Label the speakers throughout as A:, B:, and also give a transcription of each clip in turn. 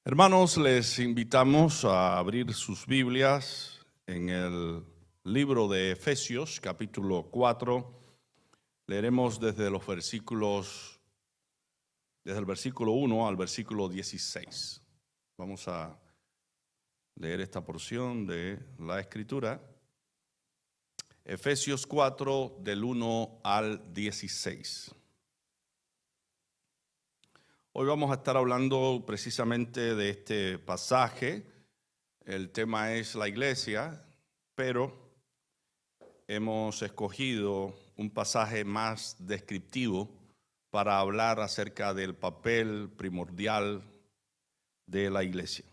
A: Hermanos, les invitamos a abrir sus Biblias en el libro de Efesios, capítulo 4. Leeremos desde el versículo 1 al versículo 16. Vamos a leer esta porción de la Escritura. Efesios 4, del 1 al 16. Hoy vamos a estar hablando precisamente de este pasaje. El tema es la iglesia, pero hemos escogido un pasaje más descriptivo para hablar acerca del papel primordial de la iglesia.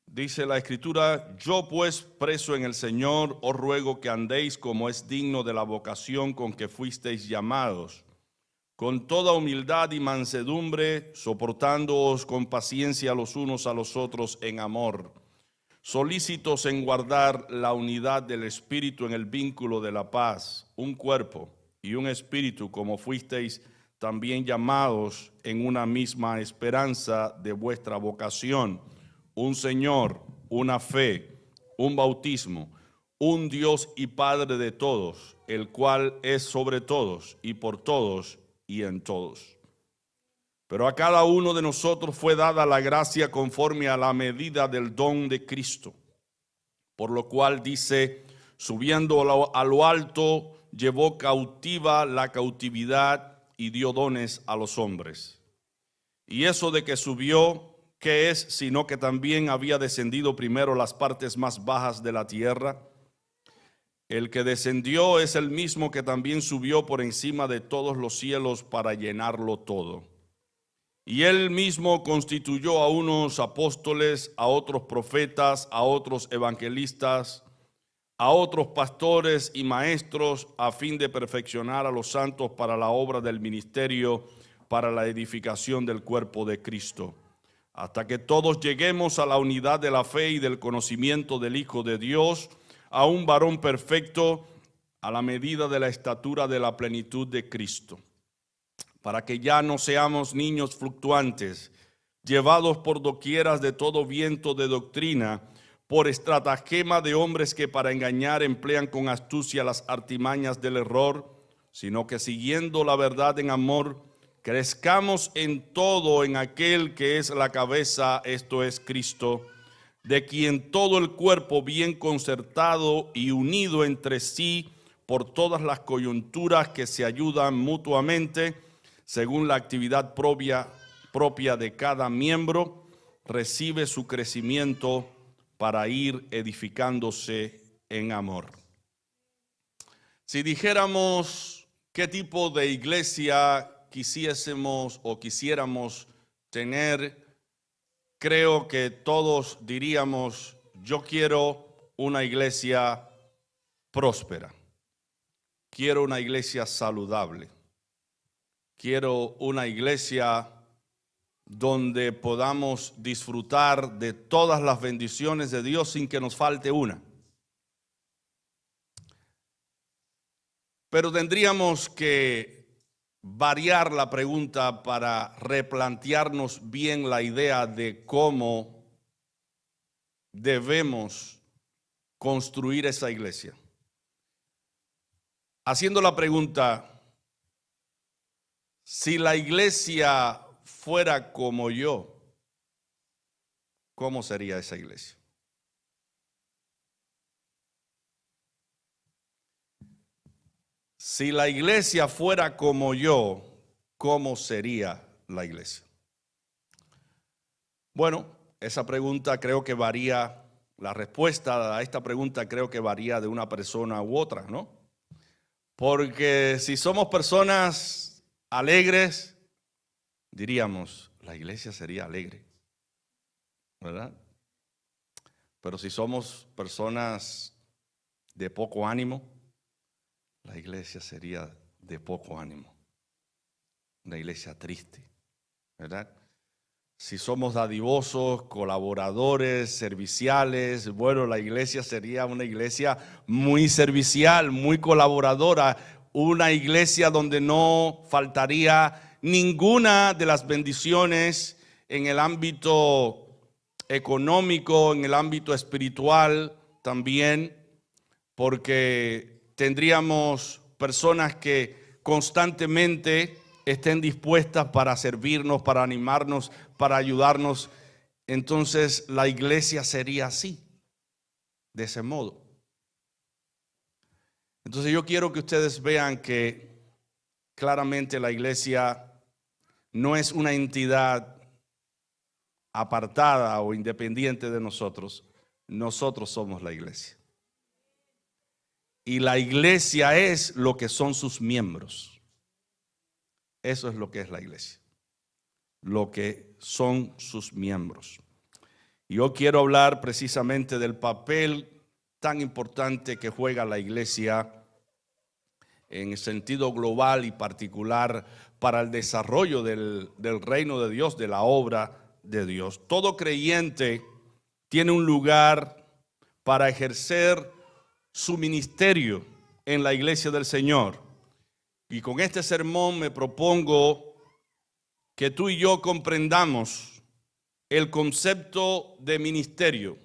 A: Dice la Escritura: yo pues, preso en el Señor, os ruego que andéis como es digno de la vocación con que fuisteis llamados, con toda humildad y mansedumbre, soportándoos con paciencia los unos a los otros en amor, solícitos en guardar la unidad del Espíritu en el vínculo de la paz, un cuerpo y un espíritu, como fuisteis también llamados en una misma esperanza de vuestra vocación, un Señor, una fe, un bautismo, un Dios y Padre de todos, el cual es sobre todos y por todos y en todos. Pero a cada uno de nosotros fue dada la gracia conforme a la medida del don de Cristo. Por lo cual dice: subiendo a lo alto, llevó cautiva la cautividad y dio dones a los hombres. Y eso de que subió, ¿qué es? Sino que también había descendido primero las partes más bajas de la tierra. El que descendió es el mismo que también subió por encima de todos los cielos para llenarlo todo. Y él mismo constituyó a unos apóstoles, a otros profetas, a otros evangelistas, a otros pastores y maestros, a fin de perfeccionar a los santos para la obra del ministerio, para la edificación del cuerpo de Cristo, hasta que todos lleguemos a la unidad de la fe y del conocimiento del Hijo de Dios, a un varón perfecto, a la medida de la estatura de la plenitud de Cristo, para que ya no seamos niños fluctuantes, llevados por doquieras de todo viento de doctrina, por estratagema de hombres que para engañar emplean con astucia las artimañas del error, sino que siguiendo la verdad en amor, crezcamos en todo en aquel que es la cabeza, esto es Cristo, de quien todo el cuerpo bien concertado y unido entre sí por todas las coyunturas que se ayudan mutuamente, según la actividad propia de cada miembro, recibe su crecimiento para ir edificándose en amor. Si dijéramos qué tipo de iglesia quisiésemos o quisiéramos tener, creo que todos diríamos: yo quiero una iglesia próspera, quiero una iglesia saludable, quiero una iglesia donde podamos disfrutar de todas las bendiciones de Dios sin que nos falte una. Pero tendríamos que variar la pregunta para replantearnos bien la idea de cómo debemos construir esa iglesia. Haciendo la pregunta: si la iglesia fuera como yo, ¿cómo sería esa iglesia? Si la iglesia fuera como yo, ¿cómo sería la iglesia? Bueno, esa pregunta creo que varía, la respuesta a esta pregunta creo que varía de una persona u otra, ¿no? Porque si somos personas alegres, diríamos: la iglesia sería alegre, ¿verdad? Pero si somos personas de poco ánimo, la iglesia sería de poco ánimo, una iglesia triste, ¿verdad? Si somos dadivosos, colaboradores, serviciales, bueno, la iglesia sería una iglesia muy servicial, muy colaboradora, una iglesia donde no faltaría ninguna de las bendiciones en el ámbito económico, en el ámbito espiritual también, porque tendríamos personas que constantemente estén dispuestas para servirnos, para animarnos, para ayudarnos. Entonces la iglesia sería así, de ese modo. Entonces yo quiero que ustedes vean que claramente la iglesia no es una entidad apartada o independiente de nosotros. Nosotros somos la iglesia. Y la iglesia es lo que son sus miembros. Eso es lo que es la iglesia. Lo que son sus miembros. Y yo quiero hablar precisamente del papel tan importante que juega la iglesia en el sentido global y particular para el desarrollo del reino de Dios, de la obra de Dios. Todo creyente tiene un lugar para ejercer su ministerio en la iglesia del Señor. Y con este sermón me propongo que tú y yo comprendamos el concepto de ministerio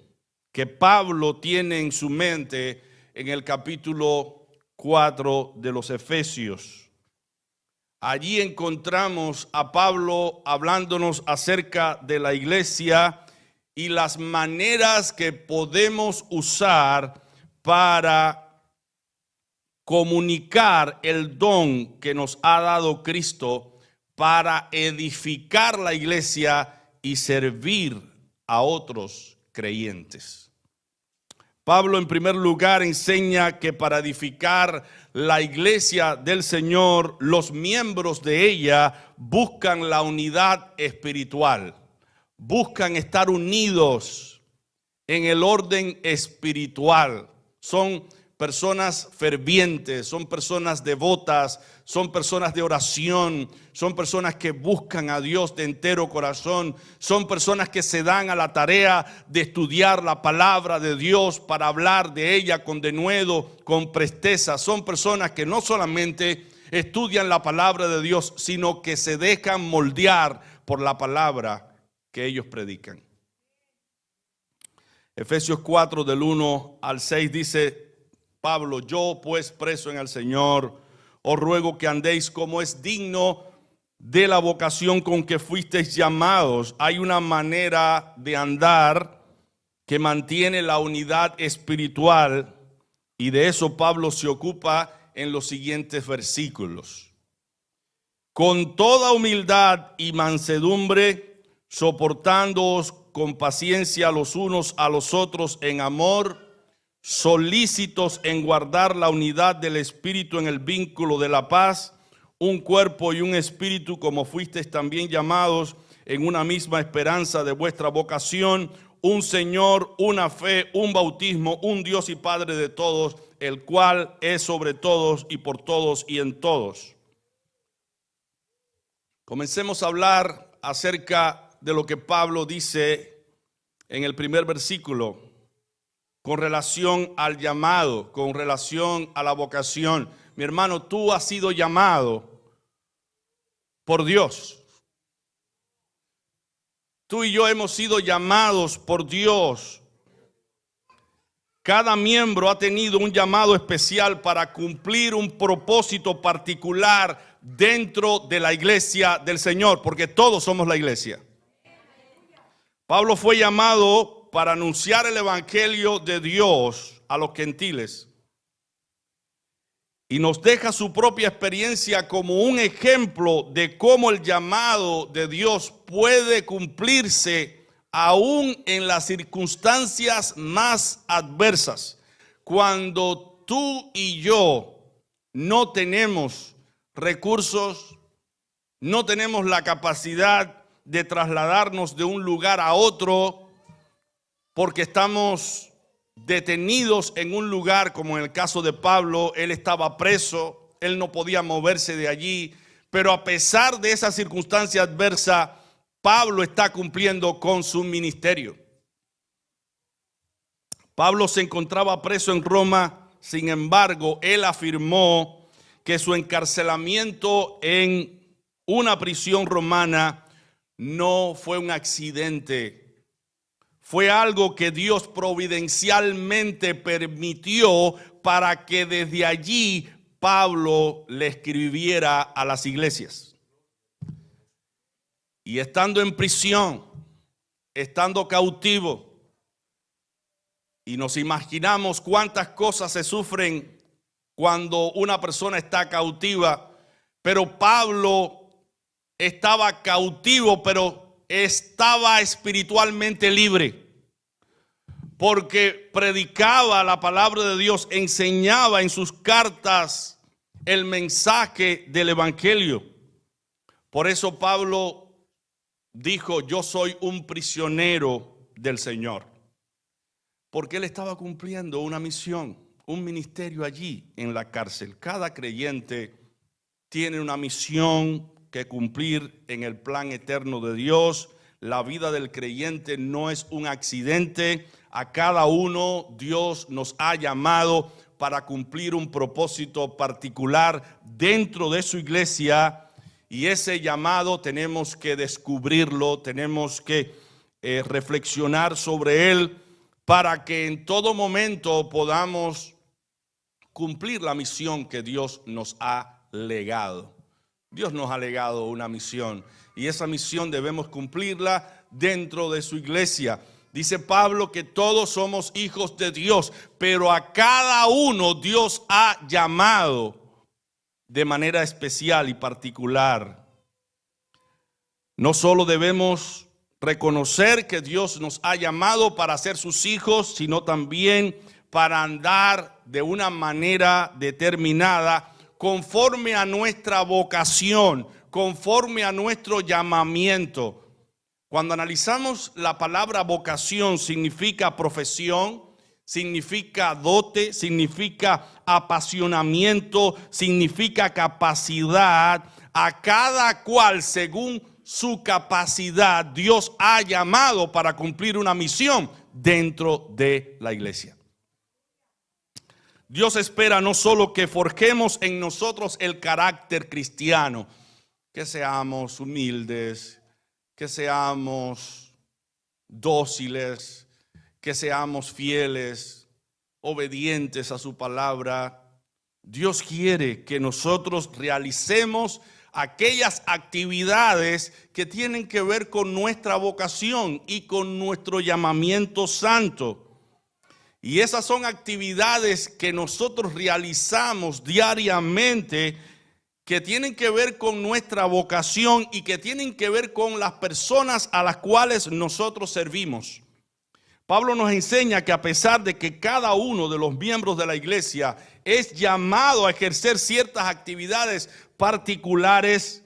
A: que Pablo tiene en su mente en el capítulo 4 de los Efesios. Allí encontramos a Pablo hablándonos acerca de la iglesia y las maneras que podemos usar para comunicar el don que nos ha dado Cristo para edificar la iglesia y servir a otros creyentes. Pablo en primer lugar enseña que para edificar la iglesia del Señor, los miembros de ella buscan la unidad espiritual, buscan estar unidos en el orden espiritual. Son personas fervientes, son personas devotas, son personas de oración, son personas que buscan a Dios de entero corazón, son personas que se dan a la tarea de estudiar la palabra de Dios para hablar de ella con denuedo, con presteza. Son personas que no solamente estudian la palabra de Dios, sino que se dejan moldear por la palabra que ellos predican. Efesios 4 del 1 al 6 dice Pablo: yo pues preso en el Señor, os ruego que andéis como es digno de la vocación con que fuisteis llamados. Hay una manera de andar que mantiene la unidad espiritual, y de eso Pablo se ocupa en los siguientes versículos. Con toda humildad y mansedumbre, soportándoos con paciencia los unos a los otros en amor, solícitos en guardar la unidad del Espíritu en el vínculo de la paz, un cuerpo y un espíritu, como fuisteis también llamados en una misma esperanza de vuestra vocación, un Señor, una fe, un bautismo, un Dios y Padre de todos, el cual es sobre todos y por todos y en todos. Comencemos a hablar acerca de lo que Pablo dice en el primer versículo con relación al llamado, con relación a la vocación. Mi hermano, tú has sido llamado por Dios. Tú y yo hemos sido llamados por Dios. Cada miembro ha tenido un llamado especial para cumplir un propósito particular dentro de la iglesia del Señor, porque todos somos la iglesia. Pablo fue llamado para anunciar el evangelio de Dios a los gentiles, y nos deja su propia experiencia como un ejemplo de cómo el llamado de Dios puede cumplirse aún en las circunstancias más adversas. Cuando tú y yo no tenemos recursos, no tenemos la capacidad de trasladarnos de un lugar a otro, porque estamos detenidos en un lugar, como en el caso de Pablo. Él estaba preso, él no podía moverse de allí, pero a pesar de esa circunstancia adversa, Pablo está cumpliendo con su ministerio. Pablo se encontraba preso en Roma, sin embargo, él afirmó que su encarcelamiento en una prisión romana no fue un accidente. Fue algo que Dios providencialmente permitió para que desde allí Pablo le escribiera a las iglesias. Y estando en prisión, estando cautivo, y nos imaginamos cuántas cosas se sufren cuando una persona está cautiva, pero Pablo estaba cautivo, pero estaba espiritualmente libre, porque predicaba la palabra de Dios, enseñaba en sus cartas el mensaje del evangelio. Por eso Pablo dijo: yo soy un prisionero del Señor, porque él estaba cumpliendo una misión, un ministerio allí en la cárcel. Cada creyente tiene una misión que cumplir en el plan eterno de Dios. La vida del creyente no es un accidente. A cada uno Dios nos ha llamado para cumplir un propósito particular dentro de su iglesia, y ese llamado tenemos que descubrirlo, tenemos que reflexionar sobre él para que en todo momento podamos cumplir la misión que Dios nos ha legado. Dios nos ha legado una misión, y esa misión debemos cumplirla dentro de su iglesia. Dice Pablo que todos somos hijos de Dios, pero a cada uno Dios ha llamado de manera especial y particular. No solo debemos reconocer que Dios nos ha llamado para ser sus hijos, sino también para andar de una manera determinada conforme a nuestra vocación, conforme a nuestro llamamiento. Cuando analizamos la palabra vocación, significa profesión, significa dote, significa apasionamiento, significa capacidad. A cada cual según su capacidad Dios ha llamado para cumplir una misión dentro de la iglesia. Dios espera no solo que forjemos en nosotros el carácter cristiano, que seamos humildes, que seamos dóciles, que seamos fieles, obedientes a su palabra. Dios quiere que nosotros realicemos aquellas actividades que tienen que ver con nuestra vocación y con nuestro llamamiento santo. Y esas son actividades que nosotros realizamos diariamente, que tienen que ver con nuestra vocación y que tienen que ver con las personas a las cuales nosotros servimos. Pablo nos enseña que a pesar de que cada uno de los miembros de la iglesia es llamado a ejercer ciertas actividades particulares,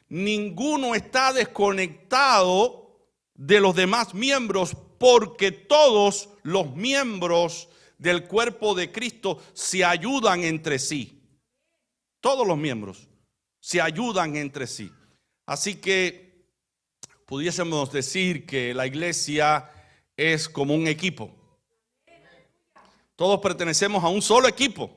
A: ninguno está desconectado de los demás miembros, porque todos los miembros del cuerpo de Cristo se ayudan entre sí. Todos los miembros se ayudan entre sí. Así que pudiésemos decir que la iglesia es como un equipo. Todos pertenecemos a un solo equipo.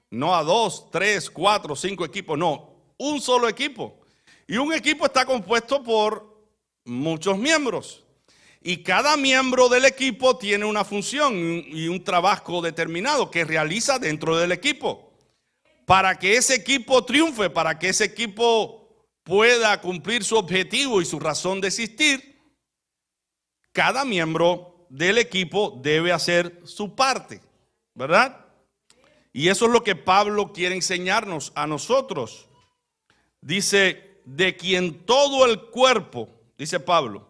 A: No a 2, 3, 4, 5 equipos. No, un solo equipo. Y un equipo está compuesto por muchos miembros. Y cada miembro del equipo tiene una función y un trabajo determinado que realiza dentro del equipo. Para que ese equipo triunfe, para que ese equipo pueda cumplir su objetivo y su razón de existir, cada miembro del equipo debe hacer su parte, ¿verdad? Y eso es lo que Pablo quiere enseñarnos a nosotros. Dice, de quien todo el cuerpo, dice Pablo,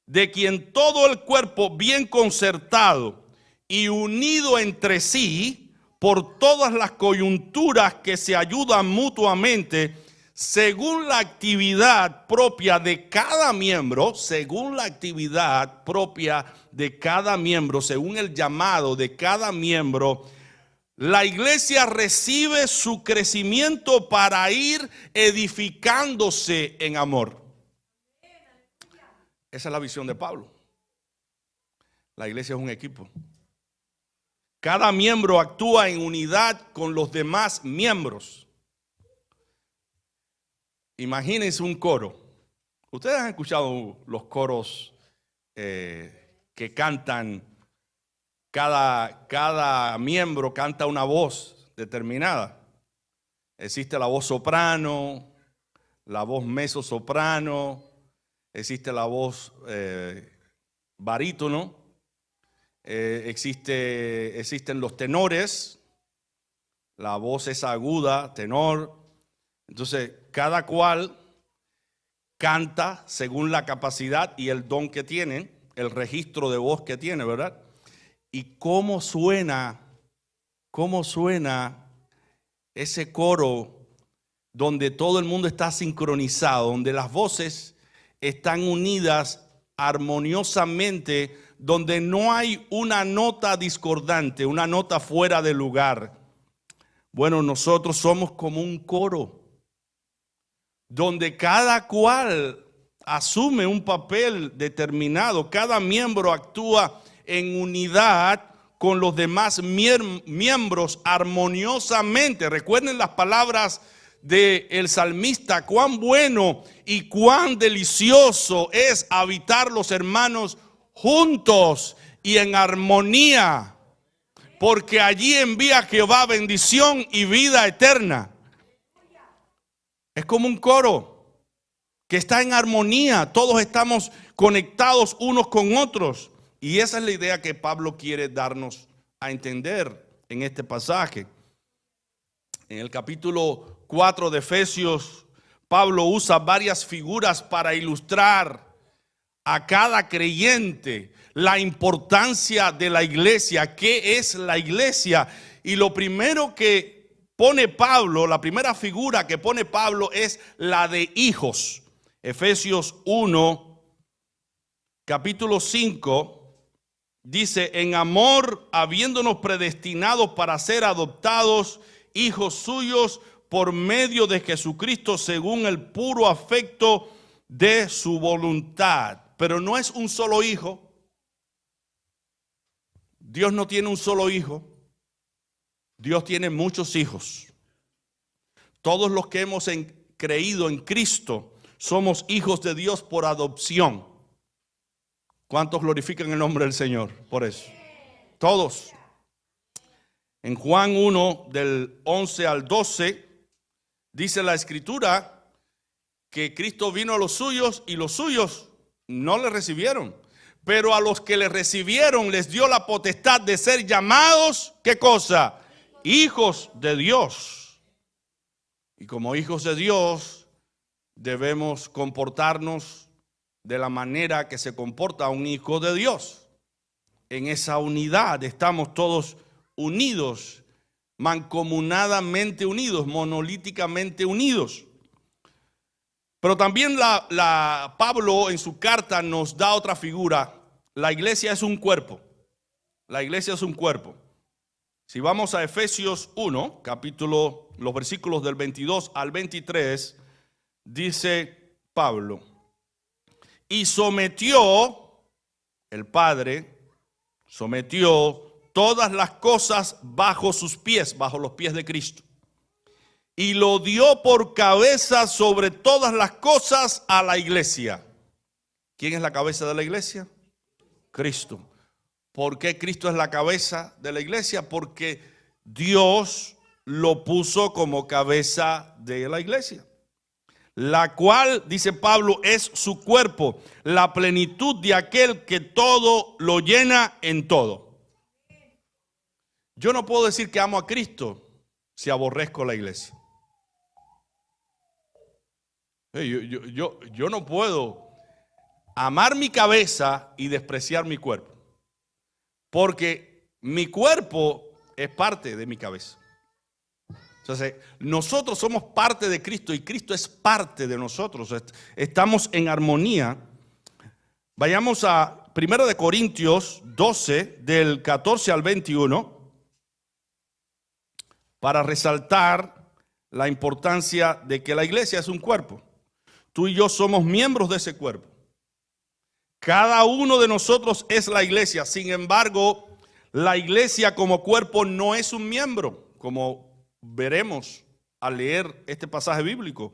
A: de quien todo el cuerpo bien concertado y unido entre sí por todas las coyunturas que se ayudan mutuamente, según la actividad propia de cada miembro, según la actividad propia de cada miembro, según el llamado de cada miembro, la iglesia recibe su crecimiento para ir edificándose en amor. Esa es la visión de Pablo. La iglesia es un equipo. Cada miembro actúa en unidad con los demás miembros. Imagínense un coro. Ustedes han escuchado los coros que cantan, cada miembro canta una voz determinada. Existe la voz soprano, la voz mezzosoprano, existe la voz barítono, existen los tenores, la voz es aguda, tenor. Entonces, cada cual canta según la capacidad y el don que tiene, el registro de voz que tiene, ¿verdad? Y cómo suena ese coro donde todo el mundo está sincronizado, donde las voces están unidas armoniosamente, donde no hay una nota discordante, una nota fuera de lugar. Bueno, nosotros somos como un coro, donde cada cual asume un papel determinado, cada miembro actúa en unidad con los demás miembros armoniosamente. Recuerden las palabras del salmista: cuán bueno y cuán delicioso es habitar los hermanos juntos y en armonía, porque allí envía Jehová bendición y vida eterna. Es como un coro que está en armonía, todos estamos conectados unos con otros. Y esa es la idea que Pablo quiere darnos a entender en este pasaje. En el capítulo 4 de Efesios, Pablo usa varias figuras para ilustrar a cada creyente la importancia de la iglesia. ¿Qué es la iglesia? Y lo primero que pone Pablo, la primera figura que pone Pablo es la de hijos. Efesios 1, capítulo 5. Dice: en amor, habiéndonos predestinados para ser adoptados hijos suyos por medio de Jesucristo, según el puro afecto de su voluntad. Pero no es un solo hijo. Dios no tiene un solo hijo. Dios tiene muchos hijos. Todos los que hemos creído en Cristo somos hijos de Dios por adopción. ¿Cuántos glorifican el nombre del Señor por eso? Todos. En Juan 1, del 11 al 12, dice la Escritura que Cristo vino a los suyos y los suyos no le recibieron. Pero a los que le recibieron les dio la potestad de ser llamados, ¿qué cosa? Hijos de Dios. Y como hijos de Dios debemos comportarnos de la manera que se comporta un hijo de Dios. En esa unidad estamos todos unidos, mancomunadamente unidos, monolíticamente unidos. Pero también Pablo en su carta nos da otra figura. La iglesia es un cuerpo. La iglesia es un cuerpo. Si vamos a Efesios 1, capítulo, los versículos del 22 al 23, dice Pablo: y sometió, el Padre sometió todas las cosas bajo sus pies, bajo los pies de Cristo, y lo dio por cabeza sobre todas las cosas a la iglesia. ¿Quién es la cabeza de la iglesia? Cristo. ¿Por qué Cristo es la cabeza de la iglesia? Porque Dios lo puso como cabeza de la iglesia, la cual, dice Pablo, es su cuerpo, la plenitud de aquel que todo lo llena en todo. Yo no puedo decir que amo a Cristo si aborrezco la iglesia. Yo no puedo amar mi cabeza y despreciar mi cuerpo, porque mi cuerpo es parte de mi cabeza. Entonces, nosotros somos parte de Cristo y Cristo es parte de nosotros. Estamos en armonía. Vayamos a 1 Corintios 12, del 14 al 21, para resaltar la importancia de que la iglesia es un cuerpo. Tú y yo somos miembros de ese cuerpo. Cada uno de nosotros es la iglesia. Sin embargo, La iglesia como cuerpo no es un miembro, como veremos al leer este pasaje bíblico.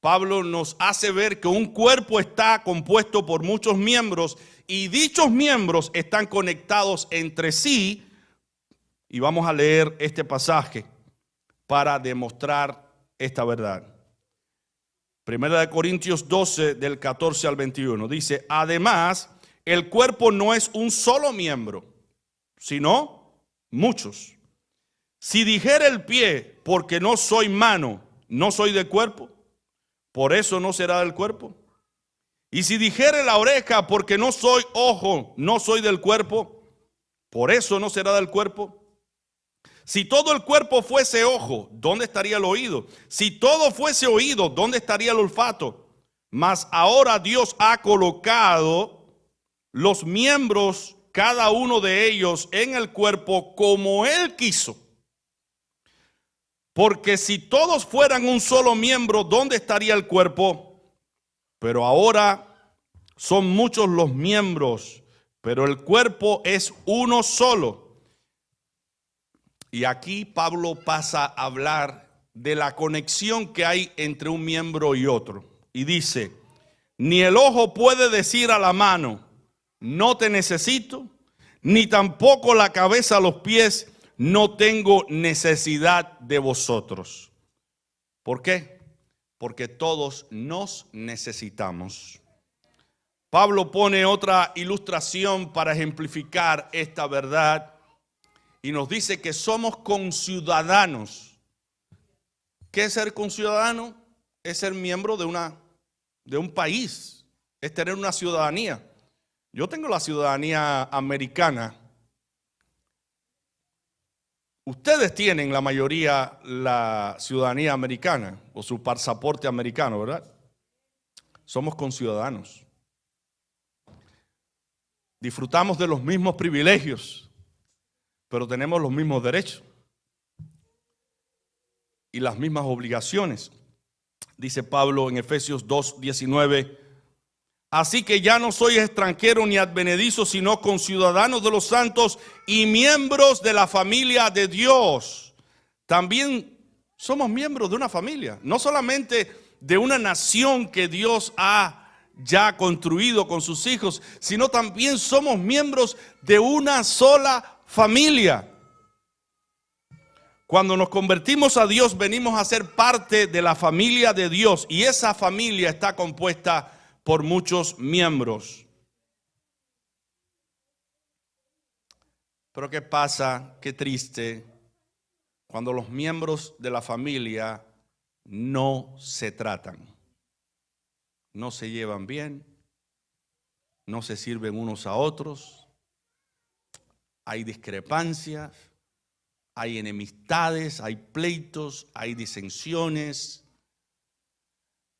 A: Pablo nos hace ver que un cuerpo está compuesto por muchos miembros y dichos miembros están conectados entre sí. Y vamos a leer este pasaje para demostrar esta verdad. Primera de Corintios 12, del 14 al 21. Dice, además, el cuerpo no es un solo miembro, sino muchos. Si dijera el pie, porque no soy mano, no soy del cuerpo, por eso no será del cuerpo. Y si dijere la oreja, porque no soy ojo, no soy del cuerpo, por eso no será del cuerpo. Si todo el cuerpo fuese ojo, ¿dónde estaría el oído? Si todo fuese oído, ¿dónde estaría el olfato? Mas ahora Dios ha colocado los miembros, cada uno de ellos, en el cuerpo como Él quiso. Porque si todos fueran un solo miembro, ¿dónde estaría el cuerpo? Pero ahora son muchos los miembros, pero el cuerpo es uno solo. Y aquí Pablo pasa a hablar de la conexión que hay entre un miembro y otro. Y dice, ni el ojo puede decir a la mano, no te necesito, ni tampoco la cabeza a los pies, no tengo necesidad de vosotros. ¿Por qué? Porque todos nos necesitamos. Pablo pone otra ilustración para ejemplificar esta verdad y nos dice que somos conciudadanos. ¿Qué es ser conciudadano? Es ser miembro de un país, es tener una ciudadanía. Yo tengo la ciudadanía americana. Ustedes tienen la mayoría la ciudadanía americana o su pasaporte americano, ¿verdad? Somos conciudadanos. Disfrutamos de los mismos privilegios, pero tenemos los mismos derechos y las mismas obligaciones. Dice Pablo en Efesios 2:19, así que ya no soy extranjero ni advenedizo, sino conciudadanos de los santos y miembros de la familia de Dios. También somos miembros de una familia, no solamente de una nación que Dios ha ya construido con sus hijos, sino también somos miembros de una sola familia. Cuando nos convertimos a Dios, venimos a ser parte de la familia de Dios y esa familia está compuesta por muchos miembros. Pero ¿qué pasa? Qué triste cuando los miembros de la familia no se tratan, no se llevan bien, no se sirven unos a otros, hay discrepancias, hay enemistades, hay pleitos, hay disensiones,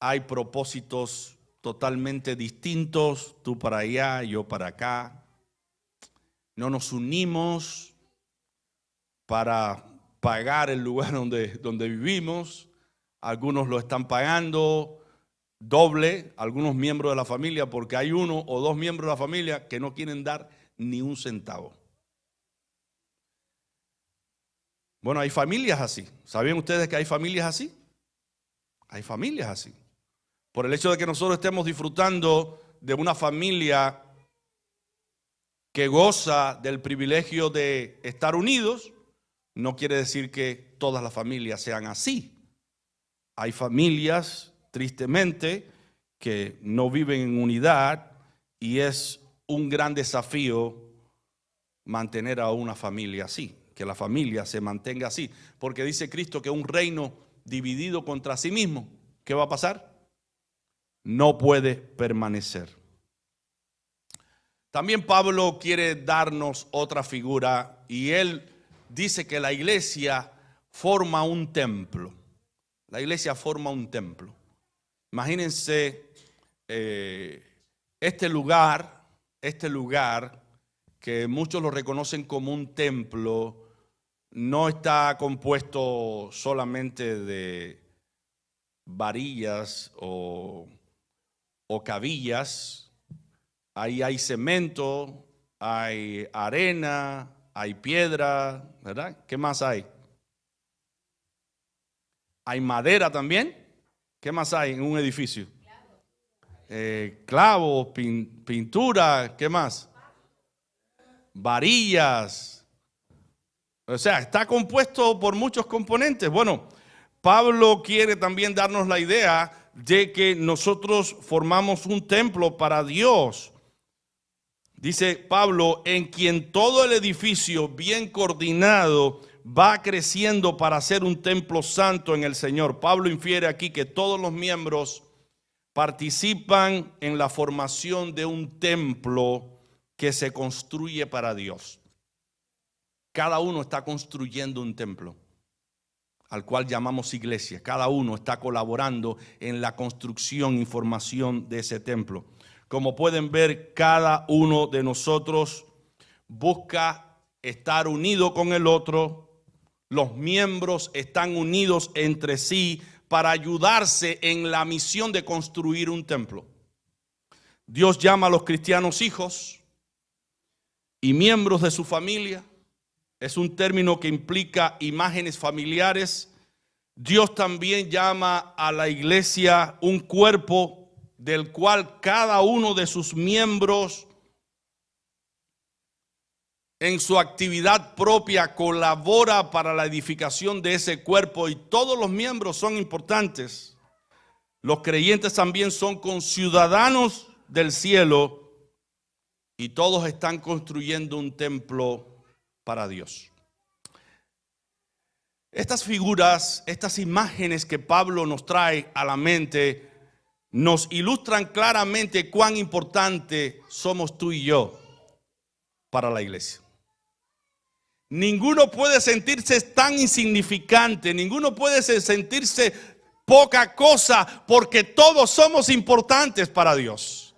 A: hay propósitos totalmente distintos, tú para allá, yo para acá. No nos unimos para pagar el lugar donde vivimos. Algunos lo están pagando doble, algunos miembros de la familia, porque hay uno o dos miembros de la familia que no quieren dar ni un centavo. Bueno, hay familias así. ¿Sabían ustedes que hay familias así? Hay familias así. Por el hecho de que nosotros estemos disfrutando de una familia que goza del privilegio de estar unidos, no quiere decir que todas las familias sean así. Hay familias, tristemente, que no viven en unidad y es un gran desafío mantener a una familia así, que la familia se mantenga así, porque dice Cristo que un reino dividido contra sí mismo, ¿qué va a pasar? No puede permanecer. También Pablo quiere darnos otra figura y él dice que la iglesia forma un templo. La iglesia forma un templo. Imagínense este lugar que muchos lo reconocen como un templo, no está compuesto solamente de varillas o cabillas. Ahí hay cemento, hay arena, hay piedra, ¿verdad? ¿Qué más hay? Hay madera también. ¿Qué más hay en un edificio? Clavos, pintura, ¿qué más? Varillas. O sea, está compuesto por muchos componentes. Bueno, Pablo quiere también darnos la idea de que nosotros formamos un templo para Dios. Dice Pablo, en quien todo el edificio bien coordinado va creciendo para ser un templo santo en el Señor. Pablo infiere aquí que todos los miembros participan en la formación de un templo que se construye para Dios. Cada uno está construyendo un templo, al cual llamamos iglesia. Cada uno está colaborando en la construcción y formación de ese templo. Como pueden ver, cada uno de nosotros busca estar unido con el otro. Los miembros están unidos entre sí para ayudarse en la misión de construir un templo. Dios llama a los cristianos hijos y miembros de su familia. Es un término que implica imágenes familiares. Dios también llama a la iglesia un cuerpo del cual cada uno de sus miembros en su actividad propia colabora para la edificación de ese cuerpo, y todos los miembros son importantes. Los creyentes también son conciudadanos del cielo y todos están construyendo un templo para Dios. Estas figuras, estas imágenes que Pablo nos trae a la mente nos ilustran claramente cuán importante somos tú y yo para la iglesia. Ninguno puede sentirse tan insignificante, ninguno puede sentirse poca cosa, porque todos somos importantes para Dios.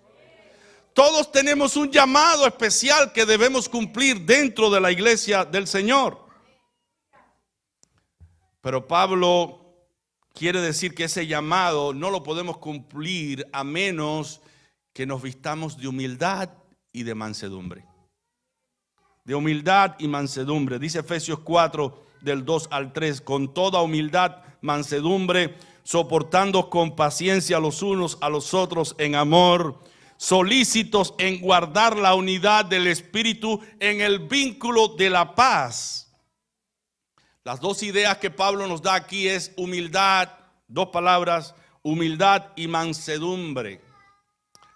A: Todos tenemos un llamado especial que debemos cumplir dentro de la iglesia del Señor. Pero Pablo quiere decir que ese llamado no lo podemos cumplir a menos que nos vistamos de humildad y de mansedumbre. De humildad y mansedumbre. Dice Efesios 4, del 2 al 3, con toda humildad, mansedumbre, soportando con paciencia los unos a los otros en amor, solícitos en guardar la unidad del Espíritu en el vínculo de la paz. Las dos ideas que Pablo nos da aquí es humildad, dos palabras, humildad y mansedumbre.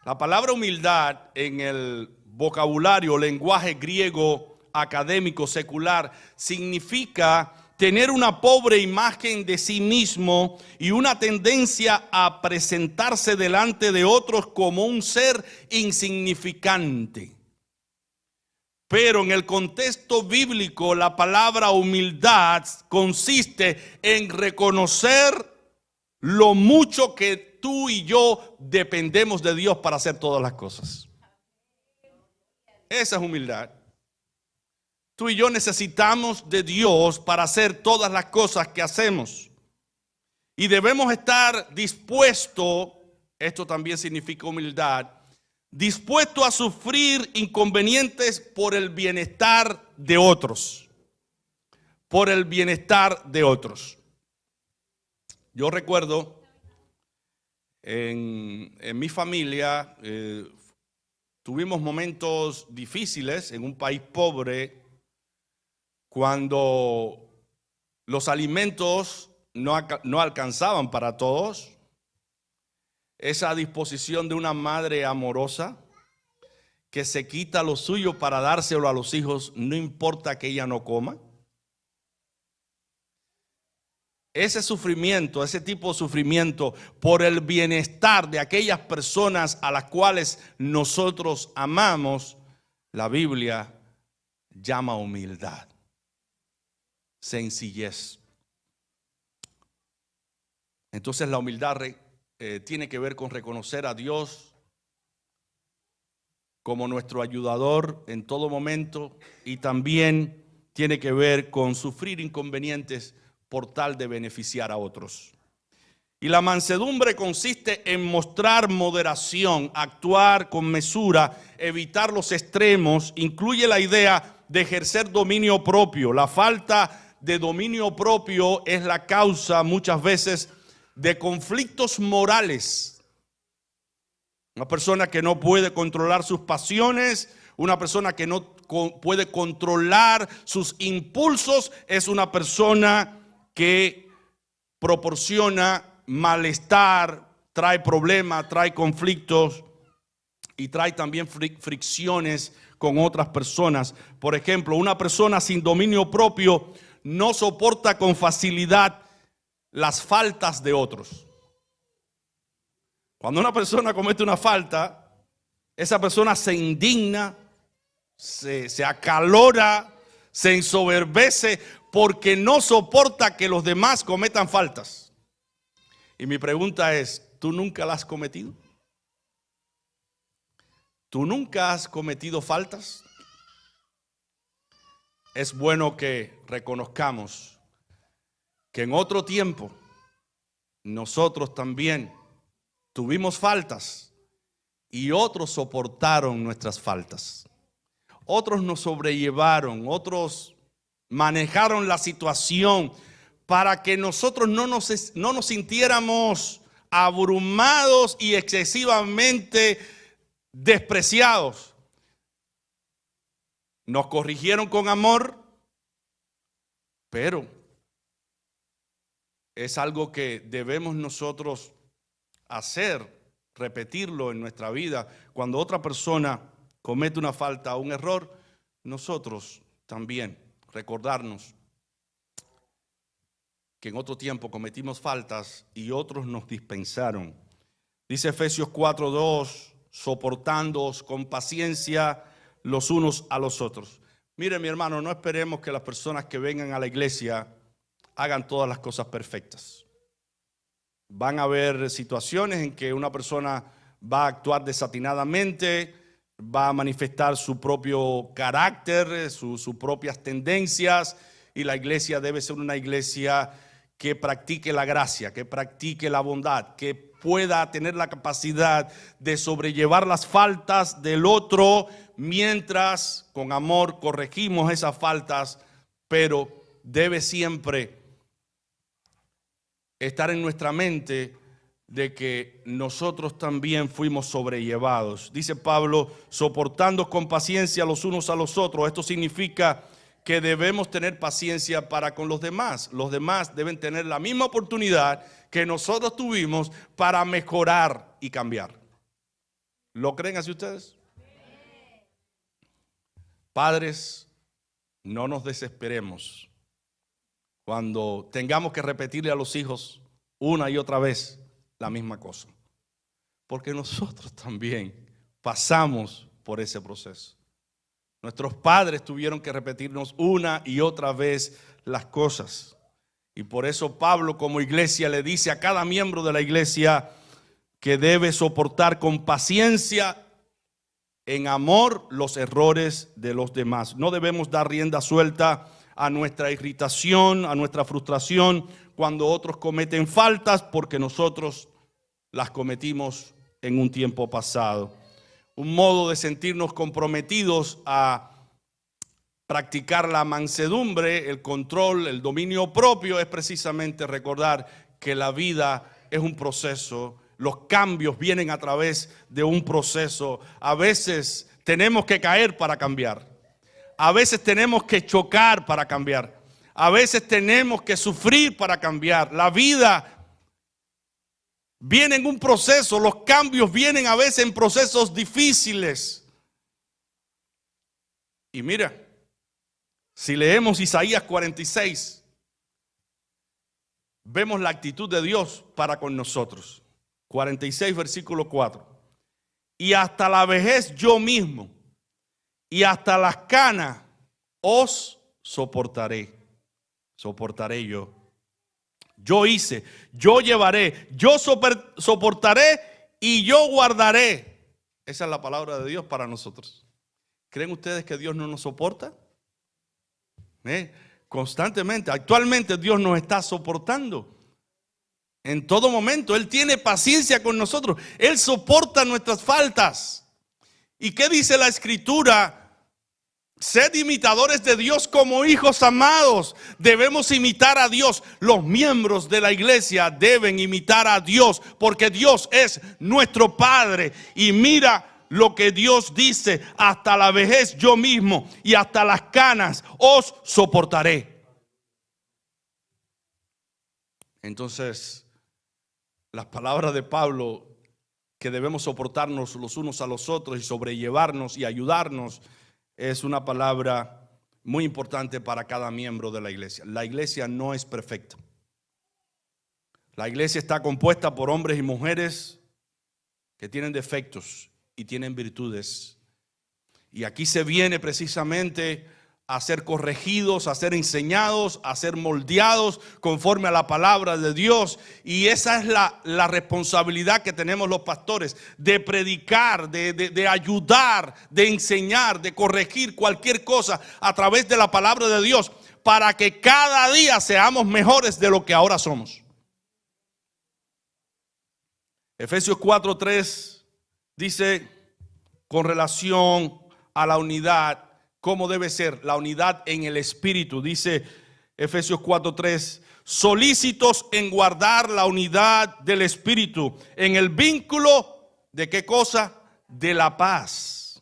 A: La palabra humildad en el vocabulario, lenguaje griego académico secular, significa tener una pobre imagen de sí mismo y una tendencia a presentarse delante de otros como un ser insignificante. Pero en el contexto bíblico, la palabra humildad consiste en reconocer lo mucho que tú y yo dependemos de Dios para hacer todas las cosas. Esa es humildad. Tú y yo necesitamos de Dios para hacer todas las cosas que hacemos. Y debemos estar dispuestos, esto también significa humildad, dispuesto a sufrir inconvenientes por el bienestar de otros. Por el bienestar de otros. Yo recuerdo en mi familia, tuvimos momentos difíciles en un país pobre cuando los alimentos no alcanzaban para todos. Esa disposición de una madre amorosa que se quita lo suyo para dárselo a los hijos, no importa que ella no coma. Ese sufrimiento, ese tipo de sufrimiento por el bienestar de aquellas personas a las cuales nosotros amamos, la Biblia llama humildad, sencillez. Entonces la humildad tiene que ver con reconocer a Dios como nuestro ayudador en todo momento, y también tiene que ver con sufrir inconvenientes por tal de beneficiar a otros. Y la mansedumbre consiste en mostrar moderación, actuar con mesura, evitar los extremos. Incluye la idea de ejercer dominio propio. La falta de dominio propio es la causa muchas veces de conflictos morales. Una persona que no puede controlar sus pasiones, una persona que no puede controlar sus impulsos, es una persona que proporciona malestar, trae problemas, trae conflictos y trae también fricciones con otras personas. Por ejemplo, una persona sin dominio propio no soporta con facilidad las faltas de otros. Cuando una persona comete una falta, esa persona se indigna, se acalora, se ensoberbece porque no soporta que los demás cometan faltas. Y mi pregunta es, ¿tú nunca las has cometido? ¿Tú nunca has cometido faltas? Es bueno que reconozcamos que en otro tiempo nosotros también tuvimos faltas y otros soportaron nuestras faltas. Otros nos sobrellevaron, otros manejaron la situación para que nosotros no nos sintiéramos abrumados y excesivamente despreciados. Nos corrigieron con amor, pero es algo que debemos nosotros hacer, repetirlo en nuestra vida. Cuando otra persona comete una falta o un error, nosotros también recordarnos que en otro tiempo cometimos faltas y otros nos dispensaron. Dice Efesios 4:2, soportándoos con paciencia los unos a los otros. Mire, mi hermano, no esperemos que las personas que vengan a la iglesia hagan todas las cosas perfectas. Van a haber situaciones en que una persona va a actuar desatinadamente, va a manifestar su propio carácter, sus propias tendencias, y la iglesia debe ser una iglesia que practique la gracia, que practique la bondad, que pueda tener la capacidad de sobrellevar las faltas del otro mientras con amor corregimos esas faltas, pero debe siempre estar en nuestra mente de que nosotros también fuimos sobrellevados. Dice Pablo, soportando con paciencia los unos a los otros. Esto significa que debemos tener paciencia para con los demás. Los demás deben tener la misma oportunidad que nosotros tuvimos para mejorar y cambiar. ¿Lo creen así ustedes? Padres, no nos desesperemos cuando tengamos que repetirle a los hijos una y otra vez la misma cosa, porque nosotros también pasamos por ese proceso. Nuestros padres tuvieron que repetirnos una y otra vez las cosas. Y por eso Pablo como iglesia le dice a cada miembro de la iglesia que debe soportar con paciencia, en amor, los errores de los demás. No debemos dar rienda suelta a nuestra irritación, a nuestra frustración cuando otros cometen faltas, porque nosotros las cometimos en un tiempo pasado. Un modo de sentirnos comprometidos a practicar la mansedumbre, el control, el dominio propio, es precisamente recordar que la vida es un proceso. Los cambios vienen a través de un proceso. A veces tenemos que caer para cambiar. A veces tenemos que chocar para cambiar. A veces tenemos que sufrir para cambiar. La vida viene en un proceso. Los cambios vienen a veces en procesos difíciles. Y mira, si leemos Isaías 46, vemos la actitud de Dios para con nosotros. 46, versículo 4. Y hasta la vejez yo mismo, y hasta las canas os soportaré. Soportaré yo. Yo hice, yo llevaré, yo soportaré y yo guardaré. Esa es la palabra de Dios para nosotros. ¿Creen ustedes que Dios no nos soporta? Constantemente, actualmente Dios nos está soportando. En todo momento, Él tiene paciencia con nosotros. Él soporta nuestras faltas. ¿Y qué dice la Escritura Sed imitadores de Dios como hijos amados. Debemos imitar a Dios. Los miembros de la iglesia deben imitar a Dios, porque Dios es nuestro Padre. Y mira lo que Dios dice: hasta la vejez yo mismo y hasta las canas os soportaré. Entonces, las palabras de Pablo, que debemos soportarnos los unos a los otros y sobrellevarnos y ayudarnos, es una palabra muy importante para cada miembro de la iglesia. La iglesia no es perfecta. La iglesia está compuesta por hombres y mujeres que tienen defectos y tienen virtudes. Y aquí se viene precisamente a ser corregidos, a ser enseñados, a ser moldeados conforme a la palabra de Dios. Y esa es la responsabilidad que tenemos los pastores, de predicar, de ayudar, de enseñar, de corregir cualquier cosa a través de la palabra de Dios, para que cada día seamos mejores de lo que ahora somos. Efesios 4:3 dice, con relación a la unidad, ¿cómo debe ser? La unidad en el Espíritu. Dice Efesios 4:3, solícitos en guardar la unidad del Espíritu, en el vínculo de ¿qué cosa? De la paz.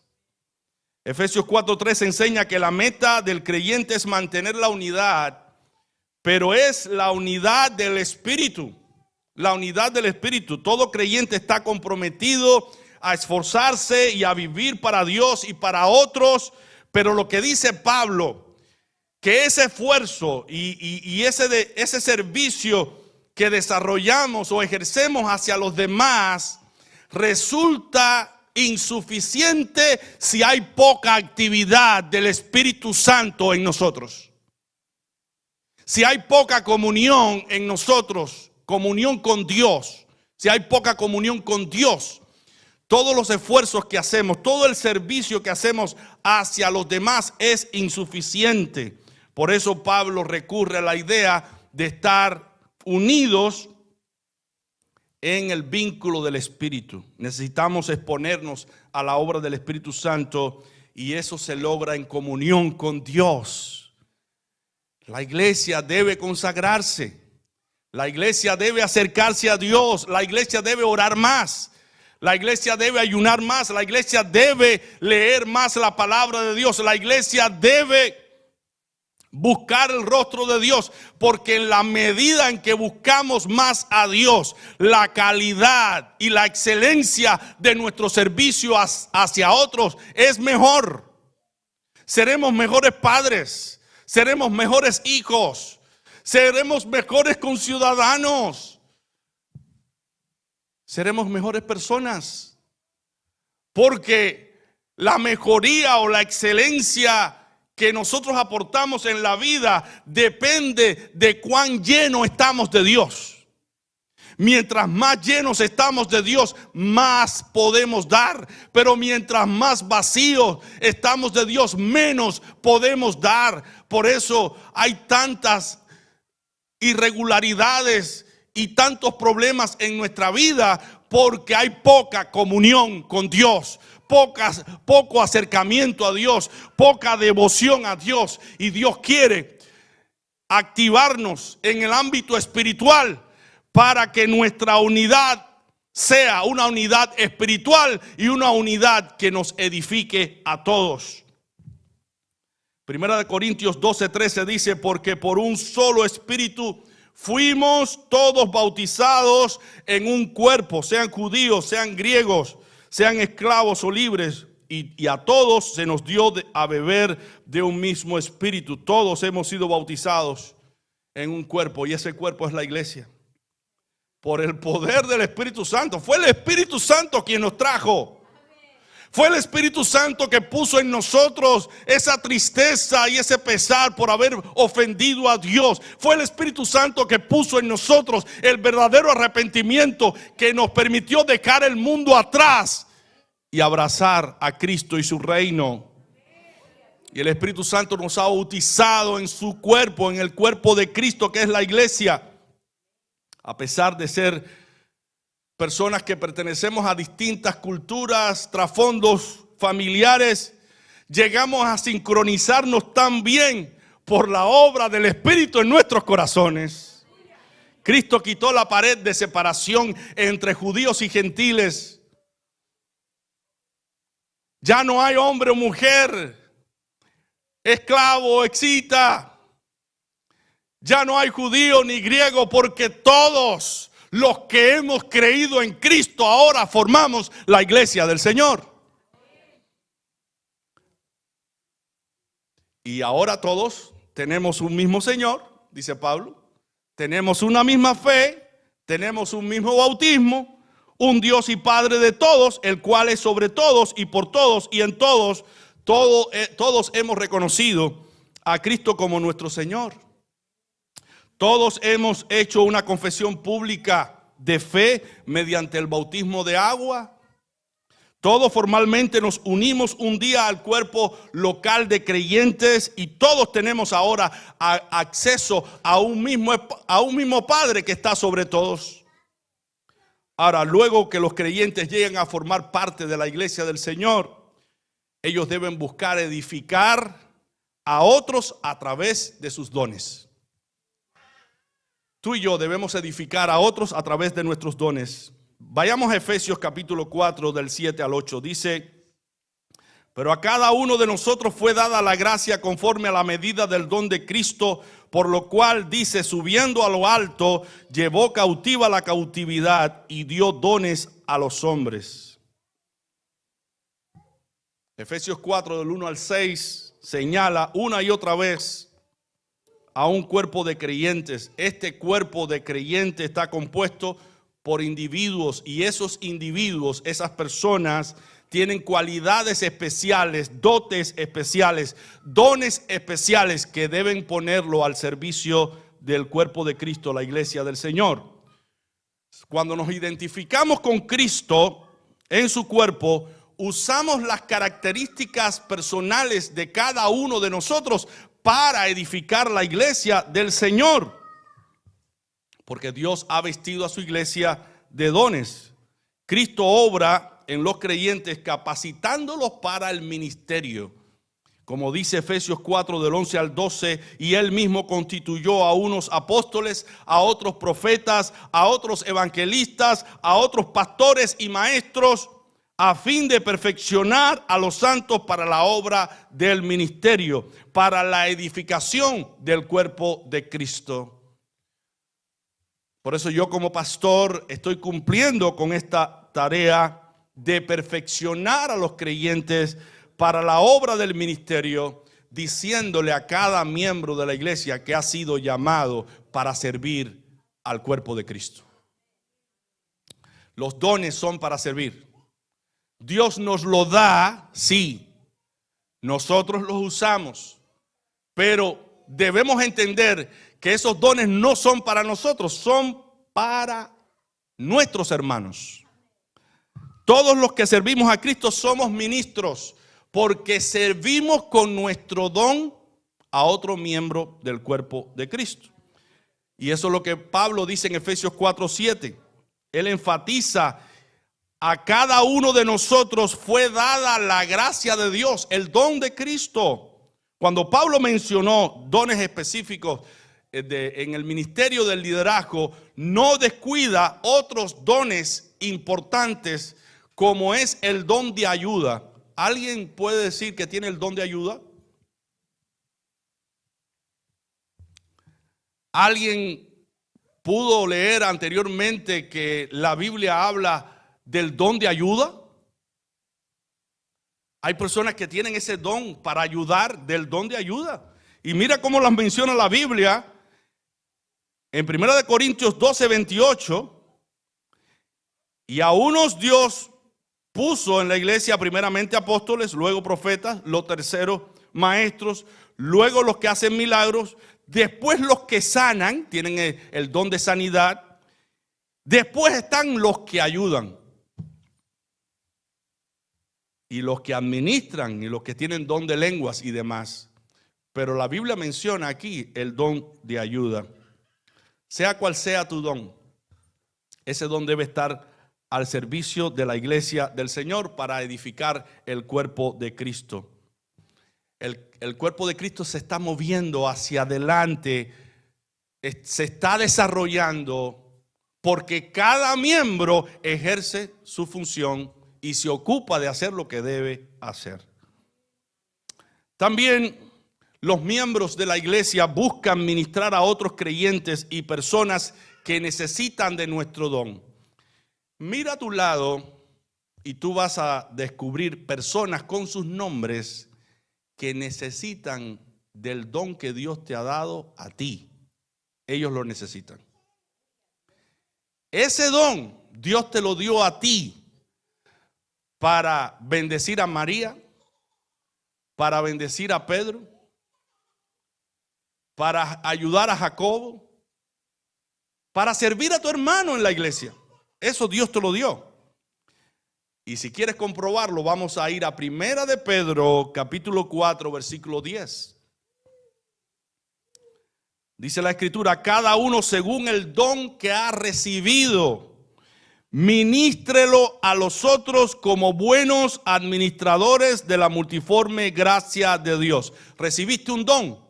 A: Efesios 4:3 enseña que la meta del creyente es mantener la unidad, pero es la unidad del Espíritu. La unidad del Espíritu. Todo creyente está comprometido a esforzarse y a vivir para Dios y para otros. Pero lo que dice Pablo, que ese esfuerzo y ese servicio que desarrollamos o ejercemos hacia los demás resulta insuficiente si hay poca actividad del Espíritu Santo en nosotros. Si hay poca comunión en nosotros, comunión con Dios, si hay poca comunión con Dios, todos los esfuerzos que hacemos, todo el servicio que hacemos hacia los demás es insuficiente. Por eso Pablo recurre a la idea de estar unidos en el vínculo del Espíritu. Necesitamos exponernos a la obra del Espíritu Santo, y eso se logra en comunión con Dios. La iglesia debe consagrarse. La iglesia debe acercarse a Dios. La iglesia debe orar más. La iglesia debe ayunar más. La iglesia debe leer más la palabra de Dios. La iglesia debe buscar el rostro de Dios, porque en la medida en que buscamos más a Dios, la calidad y la excelencia de nuestro servicio hacia otros es mejor. Seremos mejores padres, seremos mejores hijos, seremos mejores conciudadanos, seremos mejores personas, porque la mejoría o la excelencia que nosotros aportamos en la vida depende de cuán llenos estamos de Dios. Mientras más llenos estamos de Dios, más podemos dar. Pero mientras más vacíos estamos de Dios, menos podemos dar. Por eso hay tantas irregularidades y tantos problemas en nuestra vida, porque hay poca comunión con Dios, poco acercamiento a Dios, poca devoción a Dios. Y Dios quiere activarnos en el ámbito espiritual para que nuestra unidad sea una unidad espiritual y una unidad que nos edifique a todos. Primera de Corintios 12:13 dice, porque por un solo espíritu fuimos todos bautizados en un cuerpo, sean judíos, sean griegos, sean esclavos o libres, y a todos se nos dio a beber de un mismo espíritu. Todos hemos sido bautizados en un cuerpo, y ese cuerpo es la iglesia, por el poder del Espíritu Santo. Fue el Espíritu Santo quien nos trajo. Fue el Espíritu Santo que puso en nosotros esa tristeza y ese pesar por haber ofendido a Dios. Fue el Espíritu Santo que puso en nosotros el verdadero arrepentimiento, que nos permitió dejar el mundo atrás y abrazar a Cristo y su reino. Y el Espíritu Santo nos ha bautizado en su cuerpo, en el cuerpo de Cristo, que es la iglesia. A pesar de ser personas que pertenecemos a distintas culturas, trasfondos familiares, llegamos a sincronizarnos tan bien por la obra del Espíritu en nuestros corazones. Cristo quitó la pared de separación entre judíos y gentiles. Ya no hay hombre o mujer, esclavo o escita. Ya no hay judío ni griego, porque todos los que hemos creído en Cristo ahora formamos la iglesia del Señor. Y ahora todos tenemos un mismo Señor, dice Pablo. Tenemos una misma fe, tenemos un mismo bautismo, un Dios y Padre de todos, el cual es sobre todos y por todos y en todos. Todos hemos reconocido a Cristo como nuestro Señor. Todos hemos hecho una confesión pública de fe mediante el bautismo de agua. Todos formalmente nos unimos un día al cuerpo local de creyentes y todos tenemos ahora acceso a un mismo Padre que está sobre todos. Ahora, luego que los creyentes lleguen a formar parte de la iglesia del Señor, ellos deben buscar edificar a otros a través de sus dones. Tú y yo debemos edificar a otros a través de nuestros dones. Vayamos a Efesios capítulo 4 del 7 al 8. Dice: pero a cada uno de nosotros fue dada la gracia conforme a la medida del don de Cristo, por lo cual dice, subiendo a lo alto, llevó cautiva la cautividad y dio dones a los hombres. Efesios 4 del 1 al 6 señala una y otra vez a un cuerpo de creyentes. Este cuerpo de creyentes está compuesto por individuos, y esos individuos, esas personas, tienen cualidades especiales, dotes especiales, dones especiales que deben ponerlo al servicio del cuerpo de Cristo, la iglesia del Señor. Cuando nos identificamos con Cristo en su cuerpo, usamos las características personales de cada uno de nosotros para edificar la iglesia del Señor. Porque Dios ha vestido a su iglesia de dones. Cristo obra en los creyentes capacitándolos para el ministerio. Como dice Efesios 4 del 11 al 12, y Él mismo constituyó a unos apóstoles, a otros profetas, a otros evangelistas, a otros pastores y maestros, a fin de perfeccionar a los santos para la obra del ministerio, para la edificación del cuerpo de Cristo. Por eso yo como pastor estoy cumpliendo con esta tarea de perfeccionar a los creyentes para la obra del ministerio, diciéndole a cada miembro de la iglesia que ha sido llamado para servir al cuerpo de Cristo. Los dones son para servir. Dios nos lo da, sí, nosotros los usamos, pero debemos entender que esos dones no son para nosotros, son para nuestros hermanos. Todos los que servimos a Cristo somos ministros, porque servimos con nuestro don a otro miembro del cuerpo de Cristo. Y eso es lo que Pablo dice en Efesios 4:7. Él enfatiza: a cada uno de nosotros fue dada la gracia de Dios, el don de Cristo. Cuando Pablo mencionó dones específicos en el ministerio del liderazgo, no descuida otros dones importantes, como es el don de ayuda. ¿Alguien puede decir que tiene el don de ayuda? ¿Alguien pudo leer anteriormente que la Biblia habla del don de ayuda? Hay personas que tienen ese don para ayudar, del don de ayuda. Y mira cómo las menciona la Biblia en 1 Corintios 12:28. Y a unos Dios puso en la iglesia primeramente apóstoles, luego profetas, los terceros maestros, luego los que hacen milagros, después los que sanan, tienen el don de sanidad, después están los que ayudan, y los que administran, y los que tienen don de lenguas y demás. Pero la Biblia menciona aquí el don de ayuda. Sea cual sea tu don, ese don debe estar al servicio de la iglesia del Señor para edificar el cuerpo de Cristo. El cuerpo de Cristo se está moviendo hacia adelante, se está desarrollando porque cada miembro ejerce su función y se ocupa de hacer lo que debe hacer. También los miembros de la iglesia buscan ministrar a otros creyentes y personas que necesitan de nuestro don. Mira a tu lado y tú vas a descubrir personas con sus nombres que necesitan del don que Dios te ha dado a ti. Ellos lo necesitan. Ese don Dios te lo dio a ti para bendecir a María, para bendecir a Pedro, para ayudar a Jacobo, para servir a tu hermano en la iglesia. Eso Dios te lo dio. Y si quieres comprobarlo, vamos a ir a Primera de Pedro, capítulo 4, versículo 10. Dice la Escritura: cada uno según el don que ha recibido, ministrelo a los otros como buenos administradores de la multiforme gracia de Dios. Recibiste un don,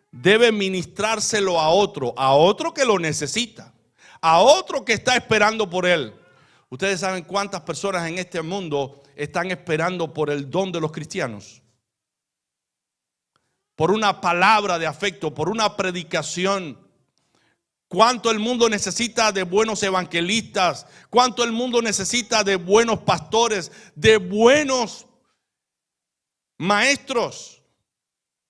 A: debe ministrárselo a otro que lo necesita, a otro que está esperando por él. Ustedes saben cuántas personas en este mundo están esperando por el don de los cristianos, por una palabra de afecto, por una predicación. Cuánto el mundo necesita de buenos evangelistas, cuánto el mundo necesita de buenos pastores, de buenos maestros.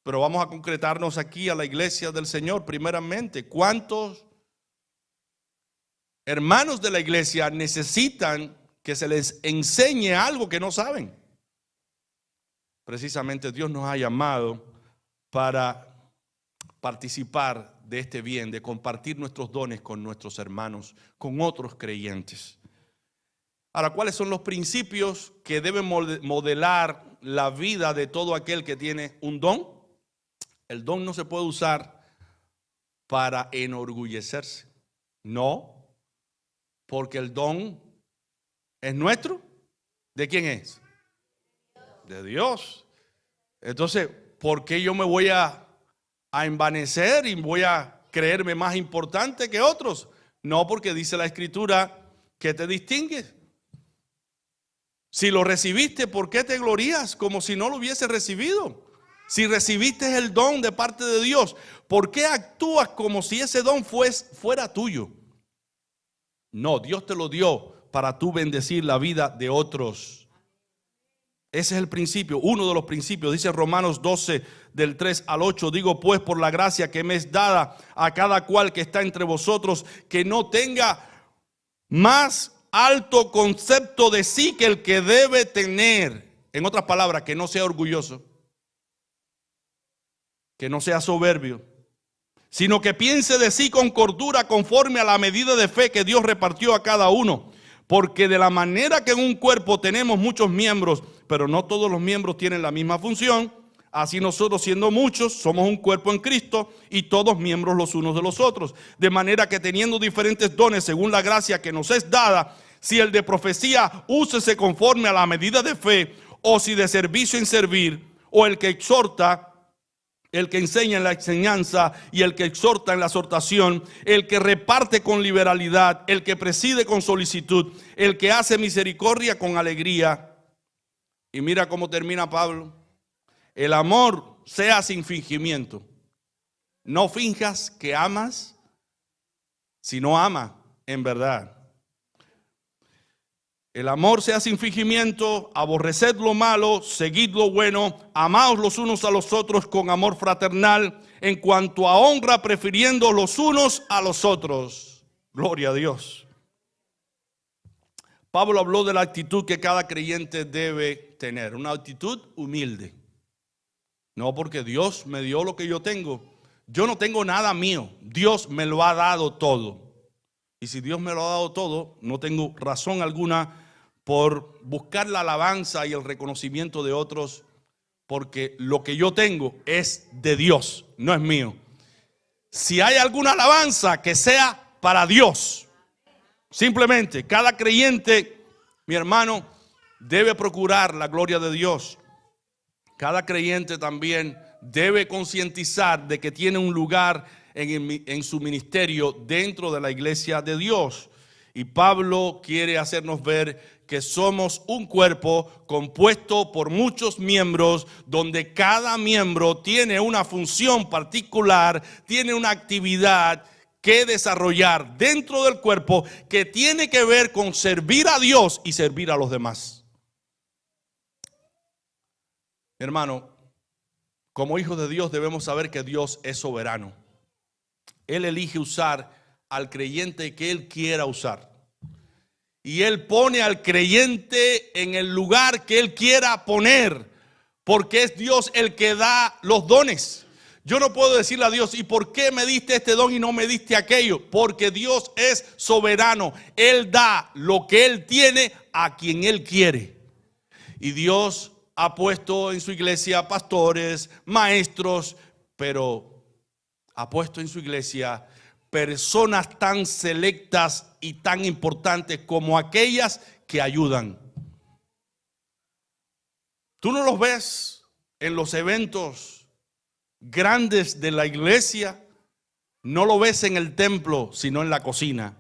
A: Pero vamos a concretarnos aquí a la iglesia del Señor primeramente. ¿Cuántos hermanos de la iglesia necesitan que se les enseñe algo que no saben? Precisamente Dios nos ha llamado para participar de este bien, de compartir nuestros dones con nuestros hermanos, con otros creyentes. Ahora, ¿cuáles son los principios que deben modelar la vida de todo aquel que tiene un don? El don no se puede usar para enorgullecerse. No, porque el don es nuestro. ¿De quién es? De Dios. Entonces, ¿por qué yo me voy a envanecer y voy a creerme más importante que otros? No, porque dice la Escritura que te distingues. Si lo recibiste, ¿por qué te glorías como si no lo hubieses recibido? Si recibiste el don de parte de Dios, ¿por qué actúas como si ese don fuera tuyo? No, Dios te lo dio para tú bendecir la vida de otros. Ese es el principio, uno de los principios. Dice Romanos 12, del 3 al 8. Digo pues, por la gracia que me es dada a cada cual que está entre vosotros, que no tenga más alto concepto de sí que el que debe tener. En otras palabras, que no sea orgulloso, que no sea soberbio, sino que piense de sí con cordura, conforme a la medida de fe que Dios repartió a cada uno. Porque de la manera que en un cuerpo tenemos muchos miembros, pero no todos los miembros tienen la misma función, así nosotros, siendo muchos, somos un cuerpo en Cristo y todos miembros los unos de los otros. De manera que teniendo diferentes dones según la gracia que nos es dada, si el de profecía, úsese conforme a la medida de fe, o si de servicio en servir, o el que exhorta, el que enseña en la enseñanza y el que exhorta en la exhortación, el que reparte con liberalidad, el que preside con solicitud, el que hace misericordia con alegría. Y mira cómo termina Pablo: el amor sea sin fingimiento. No finjas que amas, sino ama en verdad. El amor sea sin fingimiento, aborreced lo malo, seguid lo bueno, amaos los unos a los otros con amor fraternal, en cuanto a honra, prefiriendo los unos a los otros. Gloria a Dios. Pablo habló de la actitud que cada creyente debe tener, una actitud humilde. No porque Dios me dio lo que yo tengo. Yo no tengo nada mío, Dios me lo ha dado todo. Y si Dios me lo ha dado todo, no tengo razón alguna por buscar la alabanza y el reconocimiento de otros, porque lo que yo tengo es de Dios, no es mío. Si hay alguna alabanza, que sea para Dios. Simplemente, cada creyente, mi hermano, debe procurar la gloria de Dios. Cada creyente también debe concientizar de que tiene un lugar en su ministerio dentro de la iglesia de Dios. Y Pablo quiere hacernos ver que somos un cuerpo compuesto por muchos miembros, donde cada miembro tiene una función particular, tiene una actividad que desarrollar dentro del cuerpo que tiene que ver con servir a Dios y servir a los demás. Hermano, como hijos de Dios debemos saber que Dios es soberano. Él elige usar al creyente que Él quiera usar. Y Él pone al creyente en el lugar que Él quiera poner, porque es Dios el que da los dones. Yo no puedo decirle a Dios, ¿y por qué me diste este don y no me diste aquello? Porque Dios es soberano. Él da lo que Él tiene a quien Él quiere. Y Dios ha puesto en su iglesia pastores, maestros, pero ha puesto en su iglesia personas tan selectas y tan importantes como aquellas que ayudan. Tú no los ves en los eventos grandes de la iglesia, no lo ves en el templo, sino en la cocina.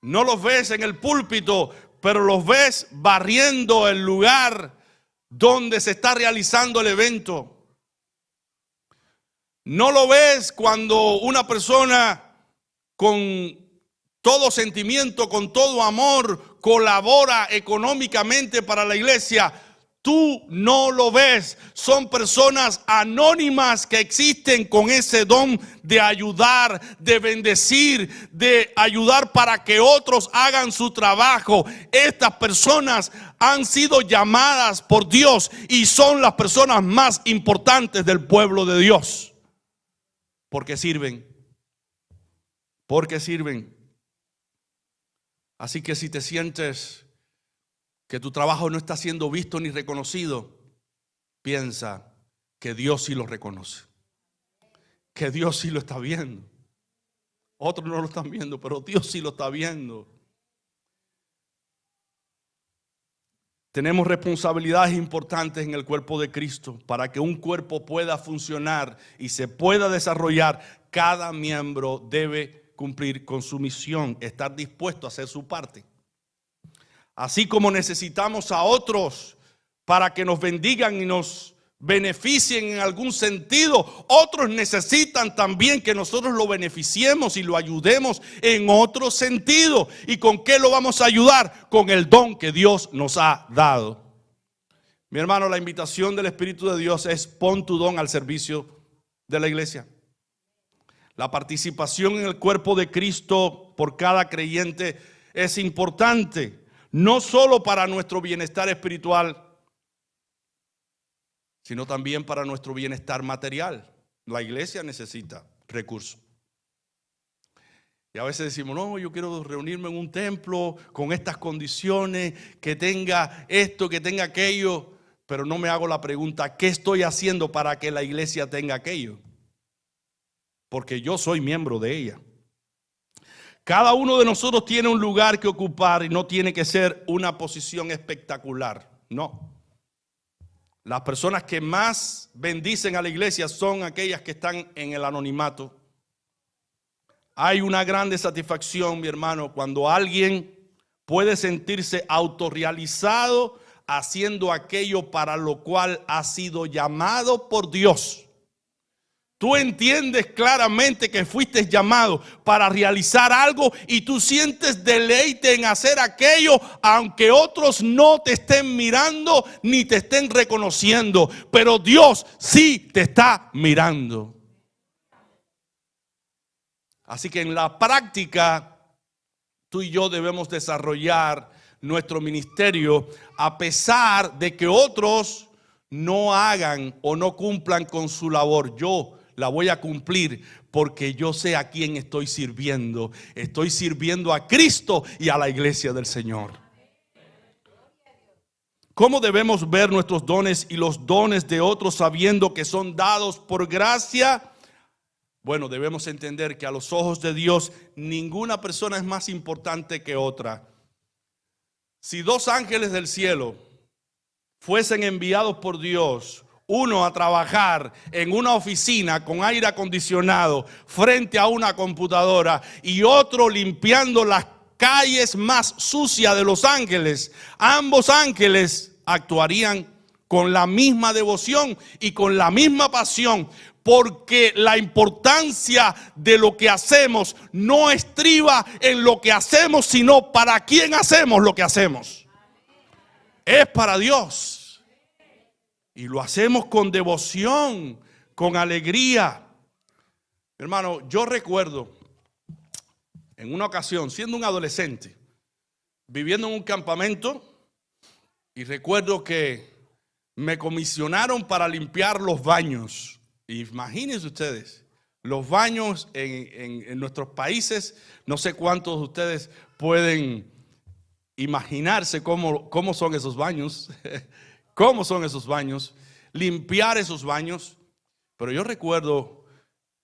A: No los ves en el púlpito, pero los ves barriendo el lugar donde se está realizando el evento. No lo ves cuando una persona con todo sentimiento, con todo amor, colabora económicamente para la iglesia. Tú no lo ves. Son personas anónimas que existen con ese don de ayudar, de bendecir, de ayudar para que otros hagan su trabajo. Estas personas han sido llamadas por Dios y son las personas más importantes del pueblo de Dios. Porque sirven. Porque sirven. Así que si te sientes que tu trabajo no está siendo visto ni reconocido, piensa que Dios sí lo reconoce, que Dios sí lo está viendo. Otros no lo están viendo, pero Dios sí lo está viendo. Tenemos responsabilidades importantes en el cuerpo de Cristo. Para que un cuerpo pueda funcionar y se pueda desarrollar, cada miembro debe cumplir con su misión, estar dispuesto a hacer su parte. Así como necesitamos a otros para que nos bendigan y nos beneficien en algún sentido, otros necesitan también que nosotros lo beneficiemos y lo ayudemos en otro sentido. ¿Y con qué lo vamos a ayudar? Con el don que Dios nos ha dado. Mi hermano, la invitación del Espíritu de Dios es: pon tu don al servicio de la iglesia. La participación en el cuerpo de Cristo por cada creyente es importante. No solo para nuestro bienestar espiritual, sino también para nuestro bienestar material. La iglesia necesita recursos. Y a veces decimos, no, yo quiero reunirme en un templo con estas condiciones, que tenga esto, que tenga aquello. Pero no me hago la pregunta, ¿qué estoy haciendo para que la iglesia tenga aquello? Porque yo soy miembro de ella. Cada uno de nosotros tiene un lugar que ocupar y no tiene que ser una posición espectacular. No. Las personas que más bendicen a la iglesia son aquellas que están en el anonimato. Hay una grande satisfacción, mi hermano, cuando alguien puede sentirse autorrealizado haciendo aquello para lo cual ha sido llamado por Dios. Tú entiendes claramente que fuiste llamado para realizar algo y tú sientes deleite en hacer aquello, aunque otros no te estén mirando ni te estén reconociendo, pero Dios sí te está mirando. Así que en la práctica, tú y yo debemos desarrollar nuestro ministerio a pesar de que otros no hagan o no cumplan con su labor. Yo la voy a cumplir porque yo sé a quién estoy sirviendo. Estoy sirviendo a Cristo y a la iglesia del Señor. ¿Cómo debemos ver nuestros dones y los dones de otros sabiendo que son dados por gracia? Bueno, debemos entender que a los ojos de Dios ninguna persona es más importante que otra. Si dos ángeles del cielo fuesen enviados por Dios, uno a trabajar en una oficina con aire acondicionado frente a una computadora y otro limpiando las calles más sucias de Los Ángeles, ambos ángeles actuarían con la misma devoción y con la misma pasión, porque la importancia de lo que hacemos no estriba en lo que hacemos, sino para quién hacemos lo que hacemos. Es para Dios. Y lo hacemos con devoción, con alegría. Hermano, yo recuerdo en una ocasión, siendo un adolescente, viviendo en un campamento, y recuerdo que me comisionaron para limpiar los baños. Imagínense ustedes, los baños en nuestros países, no sé cuántos de ustedes pueden imaginarse cómo son esos baños, cómo son esos baños, limpiar esos baños. Pero yo recuerdo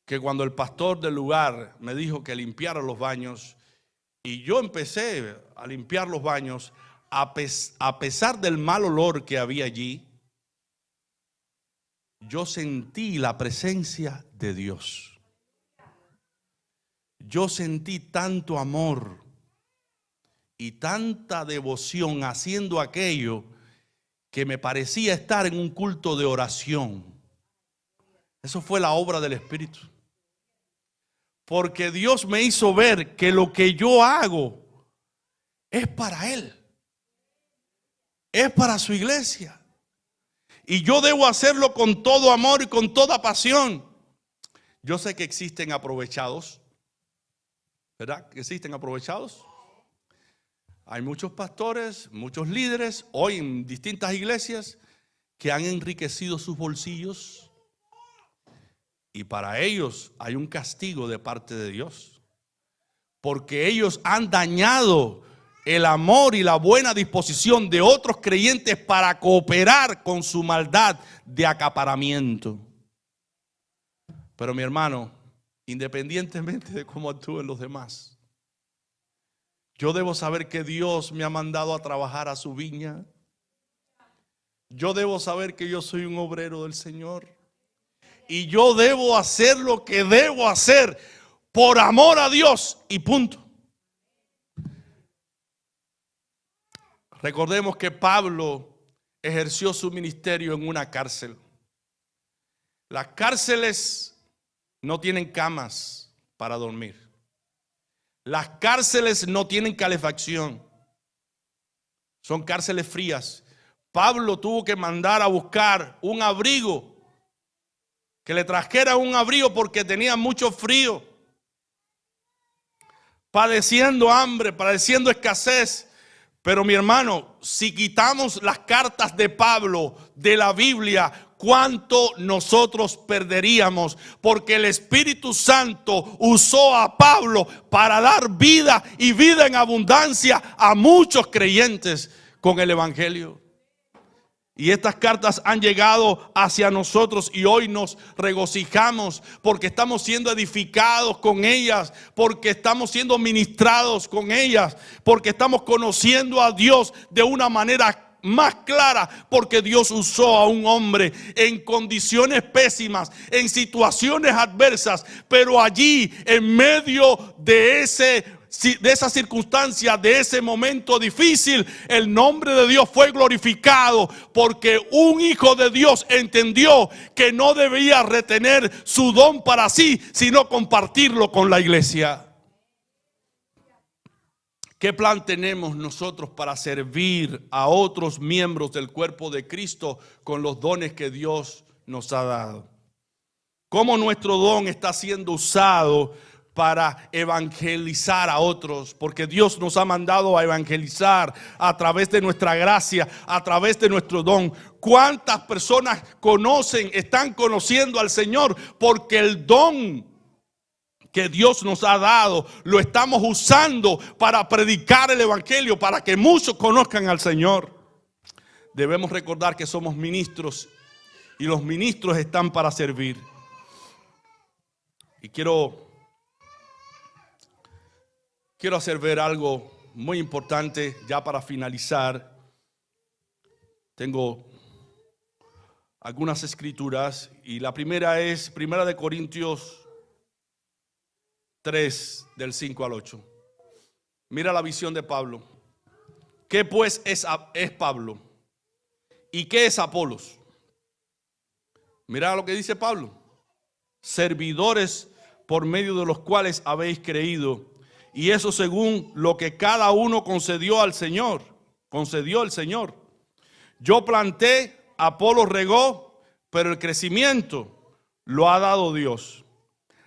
A: que cuando el pastor del lugar me dijo que limpiara los baños, y yo empecé a limpiar los baños, a pesar del mal olor que había allí, yo sentí la presencia de Dios. Yo sentí tanto amor y tanta devoción haciendo aquello que me parecía estar en un culto de oración. Eso fue la obra del Espíritu. Porque Dios me hizo ver que lo que yo hago es para Él. Es para su iglesia. Y yo debo hacerlo con todo amor y con toda pasión. Yo sé que existen aprovechados, ¿verdad? Que existen aprovechados. Hay muchos pastores, muchos líderes, hoy en distintas iglesias, que han enriquecido sus bolsillos. Y para ellos hay un castigo de parte de Dios. Porque ellos han dañado el amor y la buena disposición de otros creyentes para cooperar con su maldad de acaparamiento. Pero mi hermano, independientemente de cómo actúen los demás, yo debo saber que Dios me ha mandado a trabajar a su viña. Yo debo saber que yo soy un obrero del Señor. Y yo debo hacer lo que debo hacer por amor a Dios y punto. Recordemos que Pablo ejerció su ministerio en una cárcel. Las cárceles no tienen camas para dormir. Las cárceles no tienen calefacción. Son cárceles frías. Pablo tuvo que mandar a buscar un abrigo, que le trajera un abrigo porque tenía mucho frío, padeciendo hambre, padeciendo escasez. Pero mi hermano, si quitamos las cartas de Pablo de la Biblia, ¿cuánto nosotros perderíamos? Porque el Espíritu Santo usó a Pablo para dar vida y vida en abundancia a muchos creyentes con el Evangelio. Y estas cartas han llegado hacia nosotros y hoy nos regocijamos porque estamos siendo edificados con ellas, porque estamos siendo ministrados con ellas, porque estamos conociendo a Dios de una manera más clara, porque Dios usó a un hombre en condiciones pésimas, en situaciones adversas, pero allí en medio de esa circunstancia, de ese momento difícil, el nombre de Dios fue glorificado, porque un hijo de Dios entendió que no debía retener su don para sí, sino compartirlo con la iglesia. ¿Qué plan tenemos nosotros para servir a otros miembros del cuerpo de Cristo con los dones que Dios nos ha dado? ¿Cómo nuestro don está siendo usado para evangelizar a otros? Porque Dios nos ha mandado a evangelizar a través de nuestra gracia, a través de nuestro don. ¿Cuántas personas están conociendo al Señor? Porque el don que Dios nos ha dado lo estamos usando para predicar el evangelio, para que muchos conozcan al Señor. Debemos recordar que somos ministros y los ministros están para servir. Y quiero hacer ver algo muy importante ya para finalizar. Tengo algunas escrituras y la primera es 1 Corintios 3, del 5 al 8. Mira la visión de Pablo. ¿Qué pues es Pablo? ¿Y qué es Apolos? Mira lo que dice Pablo. Servidores por medio de los cuales habéis creído, y eso según lo que cada uno concedió el Señor. Yo planté, Apolos regó, pero el crecimiento lo ha dado Dios.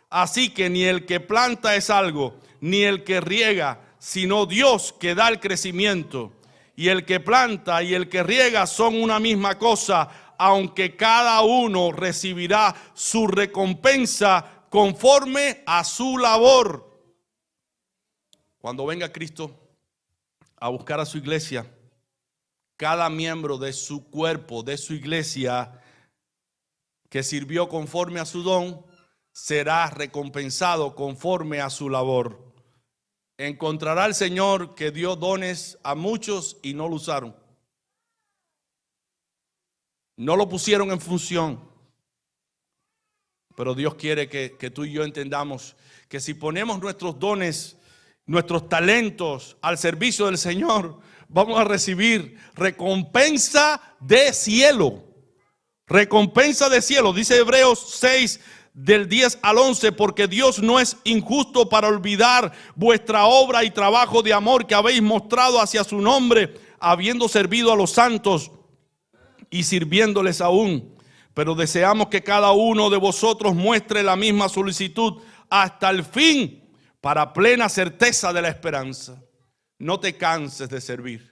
A: Así que ni el que planta es algo, ni el que riega, sino Dios que da el crecimiento. Y el que planta y el que riega son una misma cosa, aunque cada uno recibirá su recompensa conforme a su labor. Cuando venga Cristo a buscar a su iglesia, cada miembro de su cuerpo, de su iglesia, que sirvió conforme a su don, será recompensado conforme a su labor. Encontrará el Señor que dio dones a muchos y no lo usaron. No lo pusieron en función. Pero Dios quiere que tú y yo entendamos que si ponemos nuestros dones, nuestros talentos al servicio del Señor, vamos a recibir recompensa de cielo. Recompensa de cielo. Dice Hebreos 6, del 10 al 11, porque Dios no es injusto para olvidar vuestra obra y trabajo de amor que habéis mostrado hacia su nombre, habiendo servido a los santos y sirviéndoles aún. Pero deseamos que cada uno de vosotros muestre la misma solicitud hasta el fin, para plena certeza de la esperanza. No te canses de servir.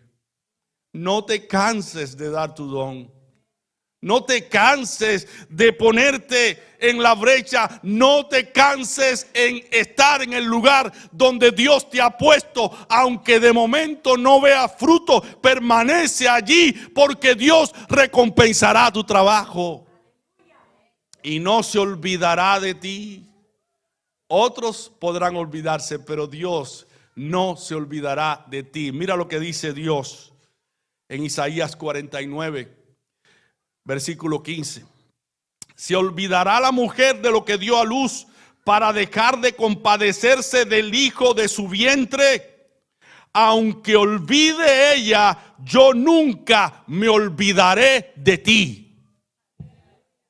A: No te canses de dar tu don. No te canses de ponerte en la brecha. No te canses en estar en el lugar donde Dios te ha puesto. Aunque de momento no veas fruto, permanece allí, porque Dios recompensará tu trabajo. Y no se olvidará de ti. Otros podrán olvidarse, pero Dios no se olvidará de ti. Mira lo que dice Dios en Isaías 49. Versículo 15. ¿Se olvidará la mujer de lo que dio a luz para dejar de compadecerse del hijo de su vientre? Aunque olvide ella, yo nunca me olvidaré de ti.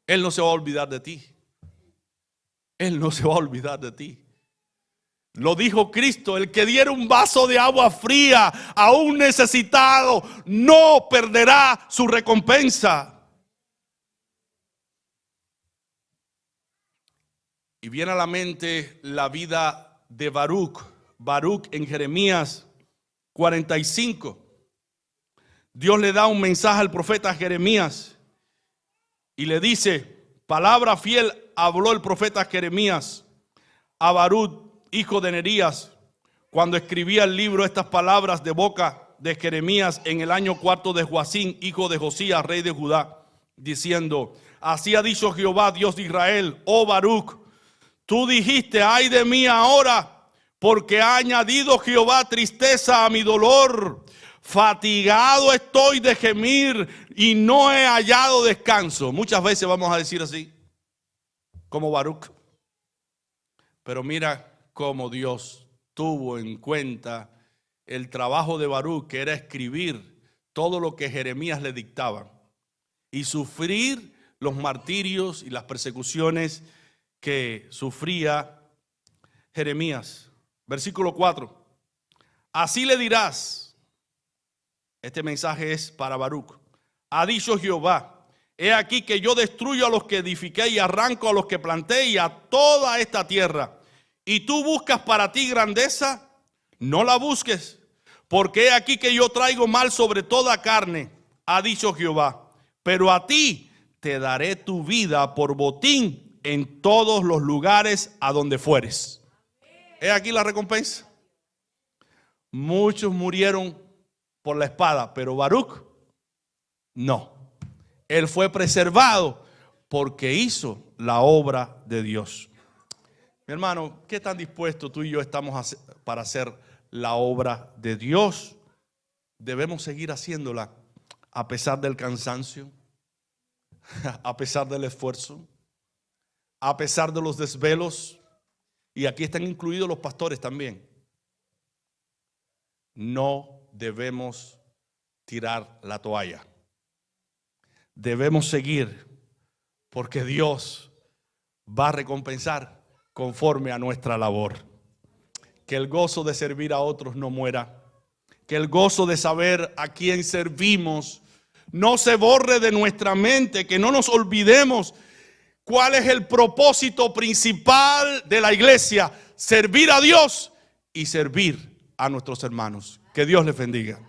A: Él no se va a olvidar de ti. Él no se va a olvidar de ti. Lo dijo Cristo: el que diera un vaso de agua fría a un necesitado no perderá su recompensa. Y viene a la mente la vida de Baruch en Jeremías 45. Dios le da un mensaje al profeta Jeremías y le dice: palabra fiel habló el profeta Jeremías a Baruch, hijo de Nerías, cuando escribía el libro, estas palabras de boca de Jeremías en el año 4 de Joacim, hijo de Josías, rey de Judá, diciendo: así ha dicho Jehová, Dios de Israel, oh Baruch, tú dijiste: ay de mí ahora, porque ha añadido Jehová tristeza a mi dolor. Fatigado estoy de gemir y no he hallado descanso. Muchas veces vamos a decir así, como Baruch. Pero mira cómo Dios tuvo en cuenta el trabajo de Baruch, que era escribir todo lo que Jeremías le dictaba y sufrir los martirios y las persecuciones que sufría Jeremías. Versículo 4. Así le dirás. Este mensaje es para Baruch. Ha dicho Jehová: he aquí que yo destruyo a los que edifiqué y arranco a los que planté y a toda esta tierra. Y tú buscas para ti grandeza, no la busques, porque he aquí que yo traigo mal sobre toda carne, ha dicho Jehová. Pero a ti te daré tu vida por botín en todos los lugares a donde fueres. He aquí la recompensa. Muchos murieron por la espada, pero Baruch no. Él fue preservado porque hizo la obra de Dios. Mi hermano, ¿qué tan dispuestos tú y yo estamos para hacer la obra de Dios? Debemos seguir haciéndola a pesar del cansancio, a pesar del esfuerzo, a pesar de los desvelos, y aquí están incluidos los pastores también. No debemos tirar la toalla. Debemos seguir, porque Dios va a recompensar conforme a nuestra labor. Que el gozo de servir a otros no muera. Que el gozo de saber a quién servimos no se borre de nuestra mente. Que no nos olvidemos cuál es el propósito principal de la iglesia: servir a Dios y servir a nuestros hermanos. Que Dios les bendiga.